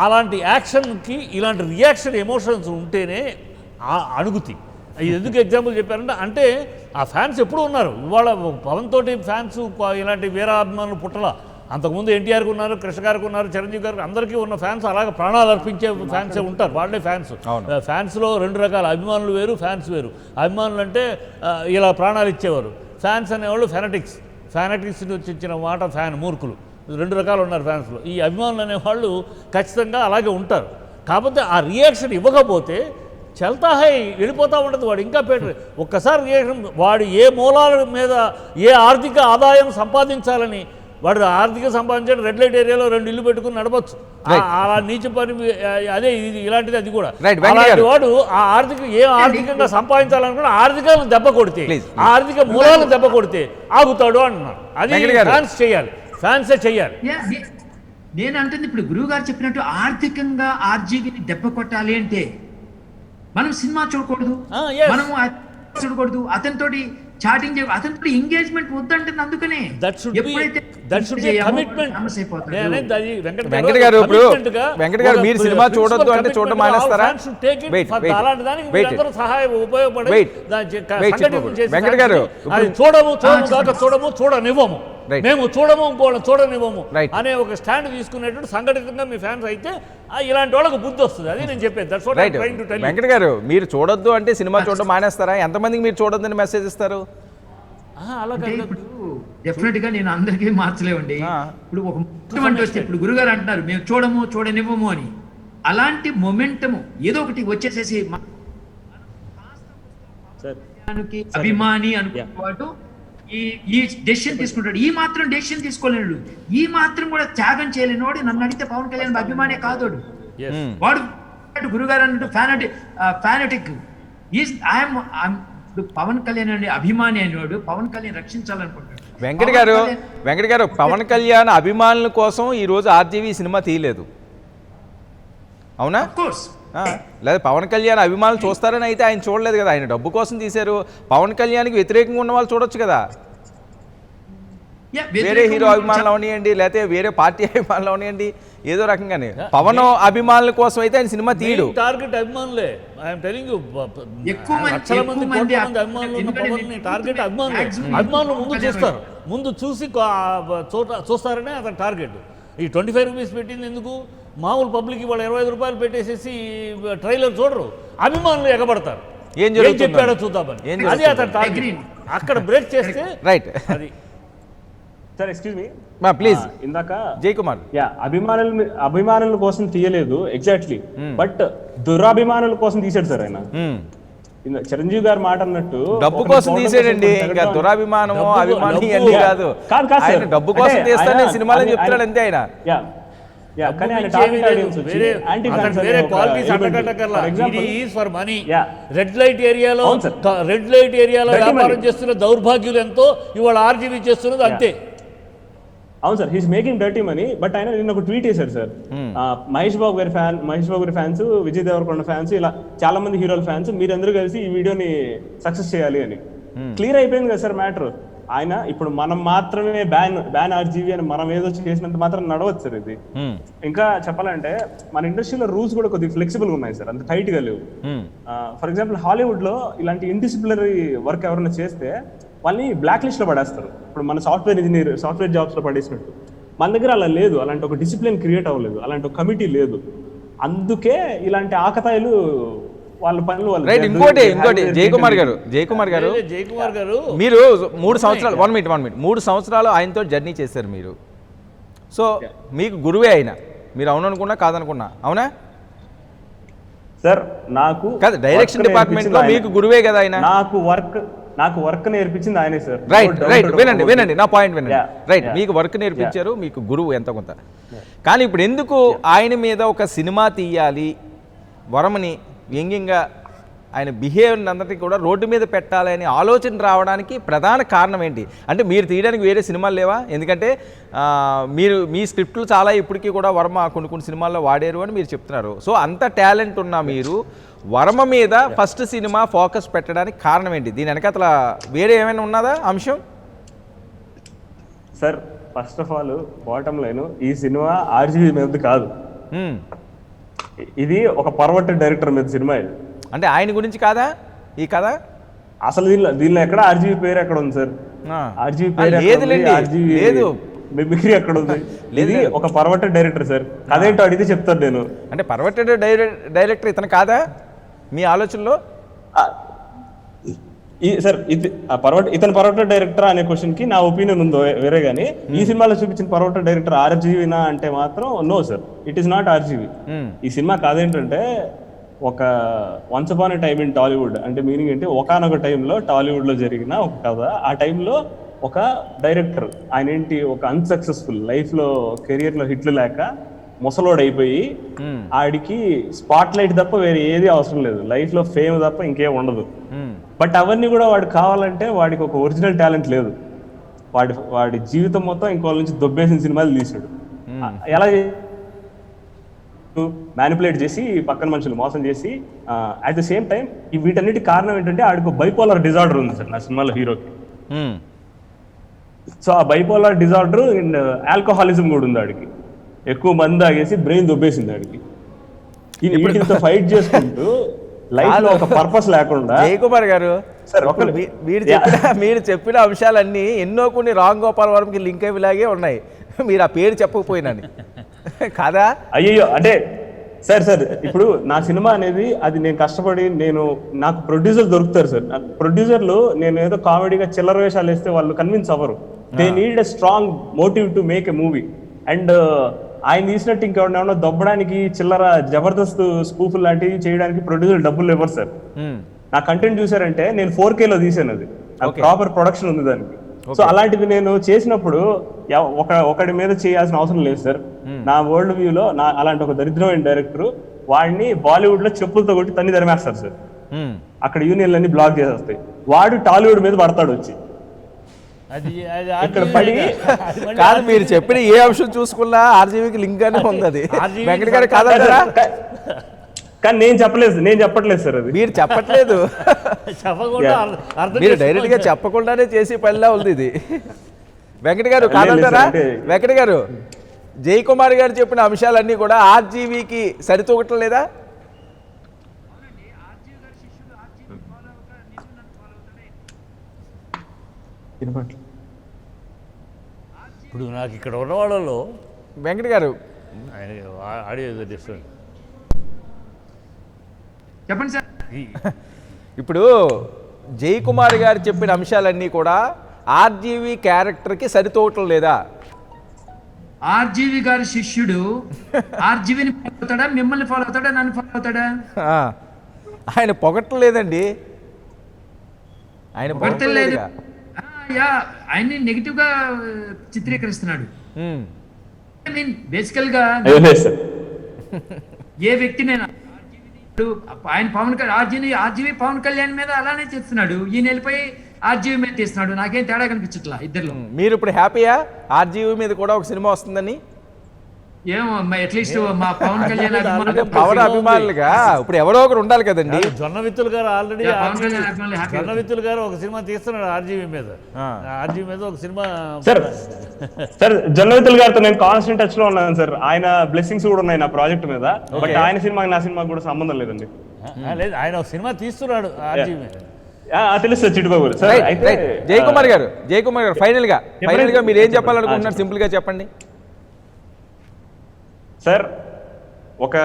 అలాంటి యాక్షన్కి ఇలాంటి రియాక్షన్ ఎమోషన్స్ ఉంటేనే అణుగుతాయి. ఇది ఎందుకు ఎగ్జాంపుల్ చెప్పారంటే, అంటే ఆ ఫ్యాన్స్ ఎప్పుడు ఉన్నారు. ఇవాళ పవన్ తోటి ఫ్యాన్స్ ఇలాంటి వీరాభిమానులు పుట్టలా. అంతకుముందు ఎన్టీఆర్కి ఉన్నారు, కృష్ణ గారికి ఉన్నారు, చిరంజీవి గారికి, అందరికీ ఉన్న ఫ్యాన్స్ అలాగే ప్రాణాలు అర్పించే ఫ్యాన్సే ఉంటారు. వాళ్ళే ఫ్యాన్స్. ఫ్యాన్స్లో రెండు రకాల అభిమానులు వేరు, ఫ్యాన్స్ వేరు. అభిమానులు అంటే ఇలా ప్రాణాలు ఇచ్చేవారు. ఫ్యాన్స్ అనేవాళ్ళు ఫెనటిక్స్ నుంచి వచ్చిన మాట ఫ్యాన్, మూర్ఖులు. రెండు రకాలు ఉన్నారు ఫ్యాన్స్లో. ఈ అభిమానులు అనేవాళ్ళు ఖచ్చితంగా అలాగే ఉంటారు. కాకపోతే ఆ రియాక్షన్ ఇవ్వకపోతే చల్తాహై వెళ్ళిపోతూ ఉంటుంది. వాడు ఇంకా ఒక్కసారి రియాక్షన్, వాడు ఏ మూలాల మీద ఏ ఆర్థిక ఆదాయం సంపాదించాలని, వాడు ఆర్థిక సంపాదించడం రెడ్ లైట్ ఏరియాలో 2 ఇల్లు పెట్టుకుని నడవచ్చు. అలా నీచ పని అదే ఇలాంటిది. అది కూడా అలాంటి వాడు ఆ ఆర్థికంగా సంపాదించాలనుకున్న ఆర్థికాలను దెబ్బ కొడితే, ఆర్థిక మూలాలను దెబ్బ కొడితే ఆగుతాడు అంటున్నాడు. అది ఫ్యాన్స్ చేయాలి, ఫ్యాన్సే చేయాలి. నేను అంటుంది ఇప్పుడు గురువు గారు చెప్పినట్టు ఆర్థికంగా ఆర్జీవిని దెబ్బ కొట్టాలి అంటే మనం సినిమా చూడకూడదు, మనము చూడకూడదు, అతనితోటి చాటింగ్ చేయ, అతనితో ఎంగేజ్మెంట్ వద్దంటుంది. అందుకనే వెంకట గారు ఇప్పుడు వెంకట గారు మీరు సినిమా చూడొద్దు అంటే చూడడం మానేస్తారా? సహాయం ఉపయోగపడే వెంకట గారు చూడనివ్వము, మేము చూడనివ్వము అనే ఒక స్టాండ్ తీసుకునేటట్టు సంఘటితంగా మీ ఫ్యాన్స్ అయితే ఇలాంటి వాళ్ళకి బుద్ధి వస్తుంది. అది నేను చెప్పేది. వెంకట గారు మీరు చూడొద్దు అంటే సినిమా చూడడం మానేస్తారా? ఎంతమందికి మీరు చూడొద్దని మెసేజ్ ఇస్తారు? డెఫినెట్ గా నేను అందరికీ మార్చలేవండి. ఇప్పుడు ఒక మొమెంట్ వస్తే, ఇప్పుడు గురుగారు అంటున్నారు మేము చూడనివ్వము అని, అలాంటి మొమెంటము ఏదో ఒకటి వచ్చేసేసి అభిమాని అనుకునేవాడు ఈ డెసిషన్ తీసుకుంటాడు. ఈ మాత్రం డెసిషన్ తీసుకోలేడు, ఈ మాత్రం కూడా త్యాగం చేయలేని వాడు నన్ను అడిగితే పవన్ కళ్యాణ్ అభిమానే కాదోడు. వాడు గురుగారు అన్నట్టు ఫానటిక్. పవన్ కళ్యాణ్ అనే అభిమాని అనేవాడు పవన్ కళ్యాణ్ రక్షించాలనుకుంటాడు. వెంకట గారు పవన్ కళ్యాణ్ అభిమానుల కోసం ఈ రోజు ఆర్జీవీ సినిమా తీయలేదు, అవునా? లేదా పవన్ కళ్యాణ్ అభిమానులు చూస్తారని అయితే ఆయన చూడలేదు కదా. ఆయన డబ్బు కోసం తీశారు. పవన్ కళ్యాణ్కి వ్యతిరేకంగా ఉన్న వాళ్ళు చూడొచ్చు కదా. వేరే హీరో అభిమానులు అవనియండి, లేకపోతే వేరే పార్టీ అభిమానులు అవనియండి, ఏదో రకంగానే పవన్ అభిమానుల కోసం అయితే ఆయన సినిమా తీయడు. టార్గెట్ అభిమానులే. అభిమానులు ముందు చూస్తారు, ముందు చూసి చూస్తారనే అతని టార్గెట్. ఈ 25 రూపీస్ పెట్టింది ఎందుకు? మామూలు పబ్లిక్ ఇవాళ 25 రూపాయలు పెట్టేసేసి ట్రైలర్ చూడరు, అభిమానులు ఎగబడతారు. ఏం చెప్పాడో చూద్దామని. అది అతని టార్గెట్. అక్కడ బ్రేక్ చేస్తే రైట్. అది సార్ ఎక్స్క్యూజ్ మీ ప్లీజ్. ఇందాక జై కుమార్ అభిమానుల కోసం తీయలేదు ఎగ్జాక్ట్లీ, బట్ దురాభిమానుల కోసం తీసాడు సార్ ఆయన. చిరంజీవి గారు మాట అన్నట్టు డబ్బు కోసం తీసాడండి. ఇంకా దురాభిమానము అభిమాని అన్ని కాదు, డబ్బు కోసం తీస్తానే సినిమాలని చెప్తాడు అంతే ఆయన. రెడ్ లైట్ ఏరియాలో వ్యాపారం చేస్తున్న దౌర్భాగ్యులు ఎంతో ఇవాళ ఆర్జీవీ చేస్తున్నది అంతే. అవును sir, he's making dirty money. But ఆయన నిన్న ఒక ట్వీట్ చేశారు సార్, మహేష్ బాబు గారి ఫ్యాన్స్, విజయ్ దేవరకొండ ఫ్యాన్స్, ఇలా చాలా మంది హీరోల ఫ్యాన్స్ మీరందరూ కలిసి ఈ వీడియోని సక్సెస్ చేయాలి అని. క్లియర్ అయిపోయింది కదా సార్ మ్యాటర్. ఆయన ఇప్పుడు మనం మాత్రమే బ్యాన్ ఆర్జీవీ అని మనం ఏదో చేసినంత మాత్రం నడవచ్చు సార్ ఇది. ఇంకా చెప్పాలంటే మన ఇండస్ట్రీలో రూల్స్ కూడా కొద్దిగా ఫ్లెక్సిబుల్ ఉన్నాయి సార్, అంత టైట్ గా లేవు. ఫర్ ఎగ్జాంపుల్ హాలీవుడ్ లో ఇలాంటి ఇండిసిప్లినరీ వర్క్ ఎవరైనా చేస్తే వాళ్ళని బ్లాక్ లిస్ట్ లో పడేస్తారు. ఇప్పుడు మన సాఫ్ట్వేర్ జాబ్స్ లో పడేసినట్టు మన దగ్గర అలా లేదు, అలాంటి ఒక డిసిప్లిన్ క్రియేట్ అవ్వలేదు, అలాంటి ఒక కమిటీ లేదు. అందుకే ఇలాంటి ఆకతాయిలు వాళ్ళ పనులు వాళ్ళు రైట్. ఇంకోటి జయకుమార్ గారు జయకుమార్ గారు మీరు 3 సంవత్సరాలు 1 మినిట్ 3 సంవత్సరాలు ఆయనతో జర్నీ చేశారు మీరు. సో మీకు గురువే ఆయన, మీరు అవుననుకున్నా కాదనుకున్నా, అవునా సార్? నాకు కాదు, డైరెక్షన్ డిపార్ట్మెంట్ లో మీకు గురువే కదా ఆయన. నాకు వర్క్ నేర్పించింది ఆయనే సార్. రైట్ వినండి నా పాయింట్ వినండి. రైట్, మీకు వర్క్ నేర్పించారు, మీకు గురువు ఎంత కొంత. కానీ ఇప్పుడు ఎందుకు ఆయన మీద ఒక సినిమా తీయాలి, వరమని వ్యంగ్యంగా ఆయన బిహేవియర్ అందరికీ కూడా రోడ్డు మీద పెట్టాలని ఆలోచన రావడానికి ప్రధాన కారణం ఏంటి? అంటే మీరు తీయడానికి వేరే సినిమాలు లేవా? ఎందుకంటే మీ స్క్రిప్ట్లు చాలా ఇప్పటికీ కూడా వర్మ కొన్ని సినిమాల్లో వాడారు అని మీరు చెప్తున్నారు. సో అంత టాలెంట్ ఉన్న మీరు వర్మ మీద ఫస్ట్ సినిమా ఫోకస్ పెట్టడానికి కారణం ఏంటి? దీని వెనకాల వేరే ఏమైనా ఉన్నదా అంశం? Sir, first of all bottom line, ఈ సినిమా ఆర్జీవీ మీద కాదు, ఇది ఒక పర్వర్టెడ్ డైరెక్టర్ మీద సినిమా. ఇది అంటే ఆయన గురించి కాదా ఈ కథ? అసలు దీనిలో ఎక్కడ ఆర్జీవీ పేరు ఎక్కడ ఉంది సార్? ఆర్జీవీ పేరు లేదు, మిమిక్రీ ఎక్కడ ఉంది? ఇది ఒక పర్వర్టెడ్ డైరెక్టర్ సార్. అదేంటో అడిగితే చెప్తాను నేను. అంటే పర్వర్టెడ్ డైరెక్టర్ ఇతను కాదా మీ ఆలోచనలో? సార్, ఇతను పర్వర్టెడ్ డైరెక్టర్ అనే క్వశ్చన్ కి నా ఒపీనియన్ ఉందో వేరే, కానీ ఈ సినిమాలో చూపించిన పర్వర్టెడ్ డైరెక్టర్ ఆర్జీవీనా అంటే మాత్రం no sir, it is not RGV. ఈ సినిమా కాదేంటంటే ఒక once upon a time in Tollywood, అంటే మీనింగ్ ఏంటి, ఒకానొక టైంలో టాలీవుడ్ లో జరిగిన ఒక కథ. ఆ టైంలో ఒక డైరెక్టర్, ఆయన ఏంటి, ఒక అన్సక్సెస్ఫుల్ లైఫ్ లో కెరియర్ లో హిట్లు లేక ముసలోడు అయిపోయి, ఆడికి స్పాట్ లైట్ తప్ప వేరే ఏది అవసరం లేదు, లైఫ్ లో ఫేమ్ తప్ప ఇంకేం ఉండదు. బట్ అవన్నీ కూడా వాడు కావాలంటే వాడికి ఒక ఒరిజినల్ టాలెంట్ లేదు. వాడి జీవితం మొత్తం ఇంకో నుంచి దొబ్బేసిన సినిమాలు తీసాడు. ఎలా మ్యానిపులేట్ చేసి పక్కన మనుషులు మోసం చేసి, అట్ ద సేమ్ టైం వీటన్నిటి కారణం ఏంటంటే ఆడికి బైపోలార్ డిజార్డర్ ఉంది సార్ నా సినిమాలో హీరోకి. సో ఆ బైపోలార్ డిజార్డర్ అండ్ ఆల్కహాలిజం కూడా ఉంది ఆడికి. ఎక్కువ మంది తాగేసి బ్రెయిన్ దొబ్బేసింది ఆడికి. వీటితో ఫైట్ చేసుకుంటూ లైఫ్ లో ఒక పర్పస్ లేకుండా. జయకుమార్ గారు, మీరు చెప్పిన అంశాలన్నీ ఎన్నో కొన్ని రామ్ గోపాల్ వర్మకి లింక్ అయ్యేలాగే ఉన్నాయి. మీరు ఆ పేరు చెప్పకపోయినని కాదా? అయ్యో, అంటే సార్ ఇప్పుడు నా సినిమా అనేది అది నేను కష్టపడి నాకు ప్రొడ్యూసర్ దొరుకుతారు సార్. ప్రొడ్యూసర్లు నేను ఏదో కామెడీగా చిల్లర వేషాలు వేస్తే వాళ్ళు కన్విన్స్ అవ్వరు. They need a strong motive to make a movie. And ఆయన తీసినట్టు ఇంకెవరినైనా దొబ్బడానికి చిల్లర జబర్దస్త్ స్కూఫ్ లాంటివి చేయడానికి ప్రొడ్యూసర్ డబ్బులు ఇవ్వరు సార్. నా కంటెంట్ చూసారంటే నేను 4K లో తీసాను, అది ప్రాపర్ ప్రొడక్షన్ ఉంది దానికి. సో అలాంటివి నేను చేసినప్పుడు ఒకడి మీద చేయాల్సిన అవసరం లేదు సార్. నా వరల్డ్ వ్యూలో అలాంటి ఒక దరిద్రమైన డైరెక్టర్ వాడిని బాలీవుడ్ లో చెప్పులతో కొట్టి తన్ని తరిమేస్తారు సార్. అక్కడ యూనియన్లన్నీ బ్లాక్ చేసేస్తాయి. వాడు టాలీవుడ్ మీద పడతాడు వచ్చి. ఇక్కడ పడి కాదు, మీరు చెప్పిన ఏ అంశం చూసుకున్నా ఆర్జీవీకి లింక్ గానే ఉంది. అది వెంకట గారు కాదంటారా? కానీ నేను చెప్పట్లేదు సార్, అది మీరు చెప్పట్లేదు, మీరు డైరెక్ట్ గా చెప్పకుండానే చేసి పనిలా ఉంది ఇది. వెంకట గారు కాదంటారా? వెంకట గారు, జయకుమార్ గారు చెప్పిన అంశాలన్నీ కూడా ఆర్జీవీకి సరితూగటం లేదా? ఇప్పుడు నాకు ఇక్కడ ఉన్న వాళ్ళలో వెంకట గారు ఆడియో డిఫరెంట్ చెప్పండి సార్. ఇప్పుడు జయకుమార్ గారు చెప్పిన అంశాలన్నీ కూడా ఆర్జీవీ క్యారెక్టర్కి సరితూగటం లేదా? ఆర్జీవీ గారి శిష్యుడు ఆర్జీవీని ఫాలో అవుతాడా, మిమ్మల్ని ఫాలో అవుతాడా, నన్ను ఫాలో అవుతాడా? ఆయన పొగట్టం లేదండి, ఆయన పొగట్టం లేదు, ఆయన్ని నెగిటివ్ గా చిత్రీకరిస్తున్నాడు. ఐ మీన్ బేసికల్ గా ఏ వ్యక్తినైనా ఆయన ఆర్జీవీ పవన్ కళ్యాణ్ మీద అలానే చేస్తున్నాడు, ఈయన వెళ్ళిపోయి ఆర్జీవీ మీద తీస్తున్నాడు. నాకేం తేడా కనిపించట్లా ఇద్దరులో. మీరు ఇప్పుడు హ్యాపీయా ఆర్జీవీ మీద కూడా ఒక సినిమా వస్తుందని? ఏమో అట్లీస్ట్ మా పవన్ కళ్యాణ్ పవన్ అభిమానులుగా ఇప్పుడు ఎవరో ఒకరు ఉండాలి కదండి. జొన్నవిత్తులు గారు ఆల్రెడీ జొన్నవిత్తులు గారు ఒక సినిమా తీస్తున్నాడు ఆర్జీవీ మీద ఒక సినిమా. సార్ జొన్నవిత్తులు గారితో నేను కాన్స్టెంట్ టచ్ లో ఉన్నాను సార్. ఆయన బ్లెస్సింగ్స్ కూడా ఉన్నాయి నా ప్రాజెక్ట్ మీద. బట్ ఆయన సినిమాకి నా సినిమాకి కూడా సంబంధం లేదండి. లేదు, ఆయన ఒక సినిమా తీస్తున్నాడు ఆర్జీవీ మీద. తెలుసు సార్ చిట్టుబాబు. జయకుమార్ గారు ఫైనల్ గా మీరు ఏం చెప్పాలనుకుంటున్నారు? సింపుల్ గా చెప్పండి. సార్ ఒక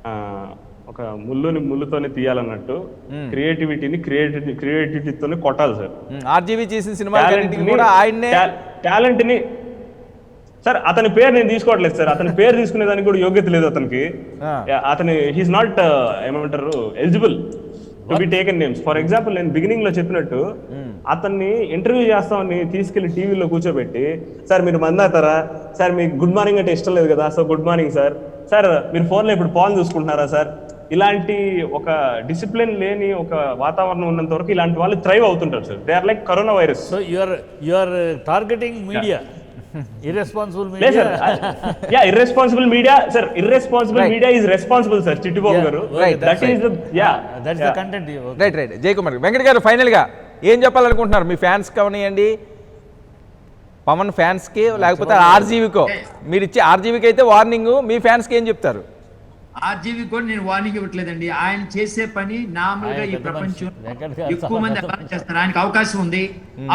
ఆ, ఒక ముళ్ళుని ముళ్ళుతోనే తీయాలన్నట్టు క్రియేటివిటీతోనే కొట్టాలి సార్. ఆర్జీవీ చేసిన సినిమా కూడా ఆయన్నే టాలెంట్ ని సార్ అతని పేరు నేను తీసుకోవట్లేదు సార్, అతని పేరు తీసుకునే దానికి కూడా యోగ్యత లేదు అతనికి. అతని హీస్ నాట్ ఏమంటారు eligible to be taken names. For example నేను బిగినింగ్ లో చెప్పినట్టు అతన్ని ఇంటర్వ్యూ చేస్తామని తీసుకెళ్లి టీవీలో కూర్చోబెట్టి, సార్ మీరు మందాతారా, సార్ మీకు గుడ్ మార్నింగ్ అంటే ఇష్టం లేదు కదా, so good morning sir, sir మీరు ఫోన్లో ఇప్పుడు పాన్ చూసుకుంటున్నారా సార్, ఇలాంటి ఒక డిసిప్లిన్ లేని ఒక వాతావరణం ఉన్నంత వరకు ఇలాంటి వాళ్ళు థ్రైవ్ అవుతుంటారు sir. They are like corona virus. So you are targeting media, irresponsible లేదు media. Sir, ya irresponsible media sir, irresponsible media is responsible sir Chittibabu గారు. That is ya that's the content. Right Jayakumar. Venkat గారు ఫైనల్గా ఏం చెప్పాలనుకుంటున్నారు మీ fans కావనియండి, Pawan ఫ్యాన్స్కి, లేకపోతే ఆర్జీవీకో? మీరు ఇచ్చే ఆర్జీవీకి అయితే వార్నింగ్, మీ ఫ్యాన్స్కి ఏం చెప్తారు? ఆర్జీవి కూడా నేను వార్నింగ్ ఇవ్వట్లేదండి. ఆయన చేసే పని నార్మల్గా ఈ ప్రపంచం ఎక్కువ మంది అలా చేస్తారు. ఆయనకు అవకాశం ఉంది,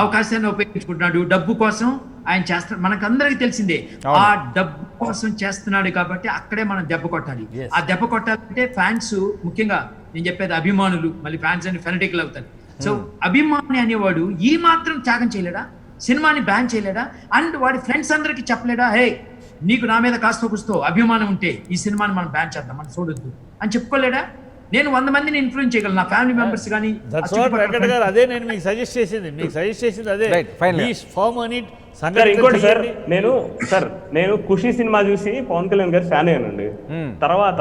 అవకాశాన్ని ఉపయోగించుకుంటున్నాడు డబ్బు కోసం. ఆయన చేస్తాడు, మనకందరికి తెలిసిందే. ఆ డబ్బు కోసం చేస్తున్నాడు కాబట్టి అక్కడే మనం దెబ్బ కొట్టాలి. ఆ దెబ్బ కొట్టాలంటే ఫ్యాన్స్, ముఖ్యంగా నేను చెప్పేది అభిమానులు, మళ్ళీ ఫ్యాన్స్ అని ఫెనటికల్ అవుతారు. సో అభిమాని అనేవాడు ఈ మాత్రం త్యాగం చేయలేడా? సినిమాని బ్యాన్ చేయలేడా? అండ్ వాడి ఫ్రెండ్స్ అందరికి చెప్పలేడా, హే నీకు నా మీద కాస్త కూస్తో అభిమానం ఉంటే ఈ సినిమాని మనం బ్యాన్ చేద్దాం, మనం చూడొద్దు అని చెప్పుకోలేడా? నేను 100 మందిని ఇన్ఫ్లుయెన్స్ చేయగలను, నా ఫ్యామిలీ మెంబర్స్ కానీ. అదే నేను మీకు సజెస్ట్ చేసింది అదే. సార్ ఇంకోటి సార్, నేను ఖుషి సినిమా చూసి పవన్ కళ్యాణ్ గారి ఫ్యాన్ అయ్యానండి. తర్వాత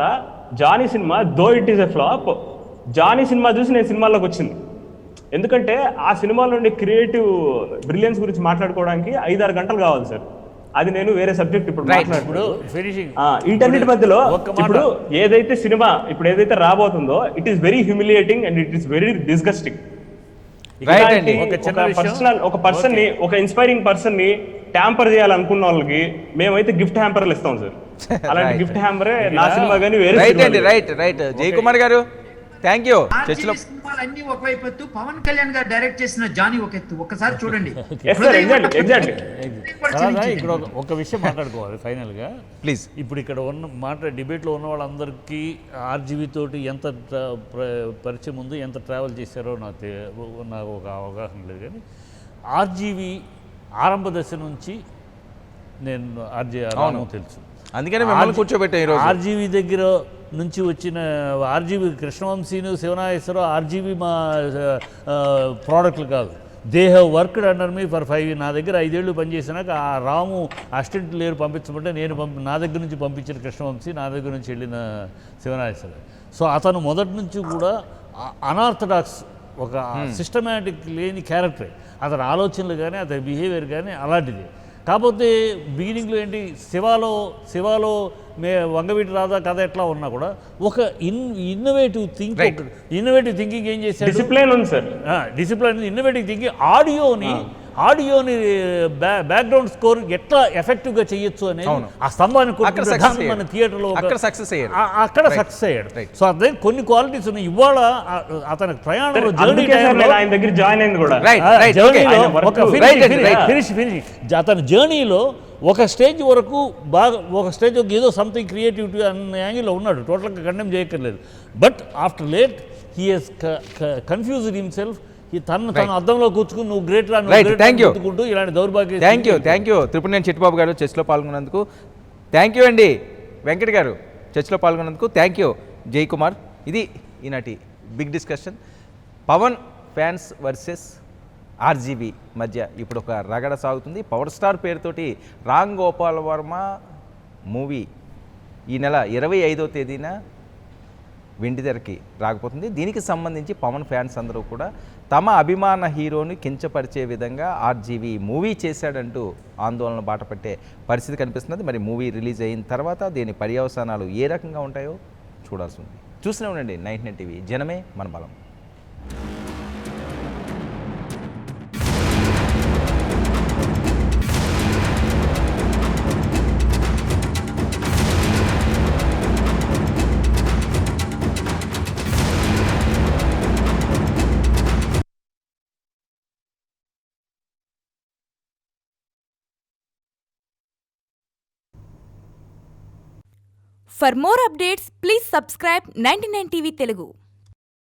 జానీ సినిమా though it is a flop, Johnny సినిమా చూసి నేను సినిమాల్లోకి వచ్చింది. ఎందుకంటే ఆ సినిమాలో ఉండే క్రియేటివ్ బ్రిలియన్స్ గురించి మాట్లాడుకోవడానికి 5-6 గంటలు కావాలి సార్. అది నేను వేరే సబ్జెక్ట్ ఇప్పుడు మాట్లాడుతున్నాను. ఇంటర్నెట్ మధ్యలో ఇప్పుడు ఏదైతే రాబోతుందో it is very humiliating and it is very disgusting. ఒక పర్సన్ ని, ఒక ఇన్స్పైరింగ్ పర్సన్ ని ట్యాంపర్ చేయాలనుకున్న వాళ్ళకి మేమైతే గిఫ్ట్ హ్యాంపర్లు ఇస్తాం సార్. అలాంటి గిఫ్ట్ హ్యాంపరే నా సినిమా కానీ వేరే. రైట్ జయకుమార్ గారు, థ్యాంక్ యూ. చర్చలో సినిమాలన్నీ ఒకవైపు ఎత్తు, పవన్ కళ్యాణ్ గారు డైరెక్ట్ చేసిన జానీ ఒక ఎత్తు. ఒకసారి చూడండి. ఇక్కడ ఒక విషయం మాట్లాడుకోవాలి ఫైనల్ గా ప్లీజ్. ఇప్పుడు ఇక్కడ ఉన్న డిబేట్లో ఉన్న వాళ్ళందరికీ ఆర్జీవీ తోటి ఎంత పరిచయం ఉంది, ఎంత ట్రావెల్ చేశారో నాకు ఒక అవగాహన లేదు. కానీ ఆర్జీవీ ఆరంభ దశ నుంచి నేను రాము తెలుసు, అందుకని మిమ్మల్ని కూర్చోబెట్టాను. ఆర్జీవీ దగ్గర నుంచి వచ్చిన ఆర్జీవీ కృష్ణవంశీను, శివనాగేశ్వరరావు ఆర్జీవీ మా ప్రోడక్ట్లు కాదు. They have worked under me for 5 నా దగ్గర 5 ఏళ్ళు పనిచేసినాక ఆ రాము అసిస్టెంట్ లేరు పంపించమంటే నేను నా దగ్గర నుంచి పంపించిన కృష్ణవంశీ, నా దగ్గర నుంచి వెళ్ళిన శివనాగేశ్వరరావు. సో అతను మొదటి నుంచి కూడా అనార్థడాక్స్, ఒక సిస్టమేటిక్ లేని క్యారెక్టర్. అతని ఆలోచనలు కానీ అతని బిహేవియర్ కానీ అలాంటిది. కాకపోతే బిగినింగ్లో ఏంటి, శివాలో వంగవీటి రాధా కథ ఎట్లా ఉన్నా కూడా ఒక ఇన్నోవేటివ్ థింకింగ్ ఏం చేశాడు, డిసిప్లిన్ ఉంది సార్. డిసిప్లిన్, ఇన్నోవేటివ్ థింకింగ్, ఆడియోని బ్యాక్గ్రౌండ్ స్కోర్ ఎట్లా ఎఫెక్టివ్ గా చేయొచ్చు అనేది ఆ స్తంభాన్ని మన థియేటర్లో అక్కడ సక్సెస్ అయ్యాడు. సో అదే కొన్ని క్వాలిటీస్ ఉన్నాయి. ఇవాళ అతని ప్రయాణంలో అతని జర్నీలో ఒక స్టేజ్ వరకు ఒక స్టేజ్ ఏదో సంథింగ్ క్రియేటివిటీ అన్న యాంగిల్లో ఉన్నాడు, టోటల్గా కండెమ్ చేయక్కర్లేదు. But after late he has confused himself. తను అద్దంలో కూర్చుకుని నువ్వు గ్రేట్ రా, ఇలాంటి దౌర్భాగ్యం. థ్యాంక్ యూ త్రిపురనేని చిట్టిబాబు గారు చర్చలో పాల్గొన్నందుకు. థ్యాంక్ యూ అండి వెంకట్ గారు చర్చలో పాల్గొన్నందుకు. Thank you Jayakumar. ఇది ఈనాటి big discussion. Pawan fans versus RGV మధ్య ఇప్పుడు ఒక రగడ సాగుతుంది. పవర్ స్టార్ పేరుతోటి రామ్ గోపాల్ వర్మ మూవీ ఈ నెల 25వ తేదీన వెండితెరకి రాకపోతుంది. దీనికి సంబంధించి పవన్ ఫ్యాన్స్ అందరూ కూడా తమ అభిమాన హీరోని కించపరిచే విధంగా ఆర్జీవీ మూవీ చేశాడంటూ ఆందోళన బాటపట్టే పరిస్థితి కనిపిస్తున్నది. మరి మూవీ రిలీజ్ అయిన తర్వాత దీని పర్యవసానాలు ఏ రకంగా ఉంటాయో చూడాల్సి ఉంది. చూస్తూనే ఉండండి 99 టీవీ, జనమే మన బలం. For more updates, please subscribe 99 TV Telugu.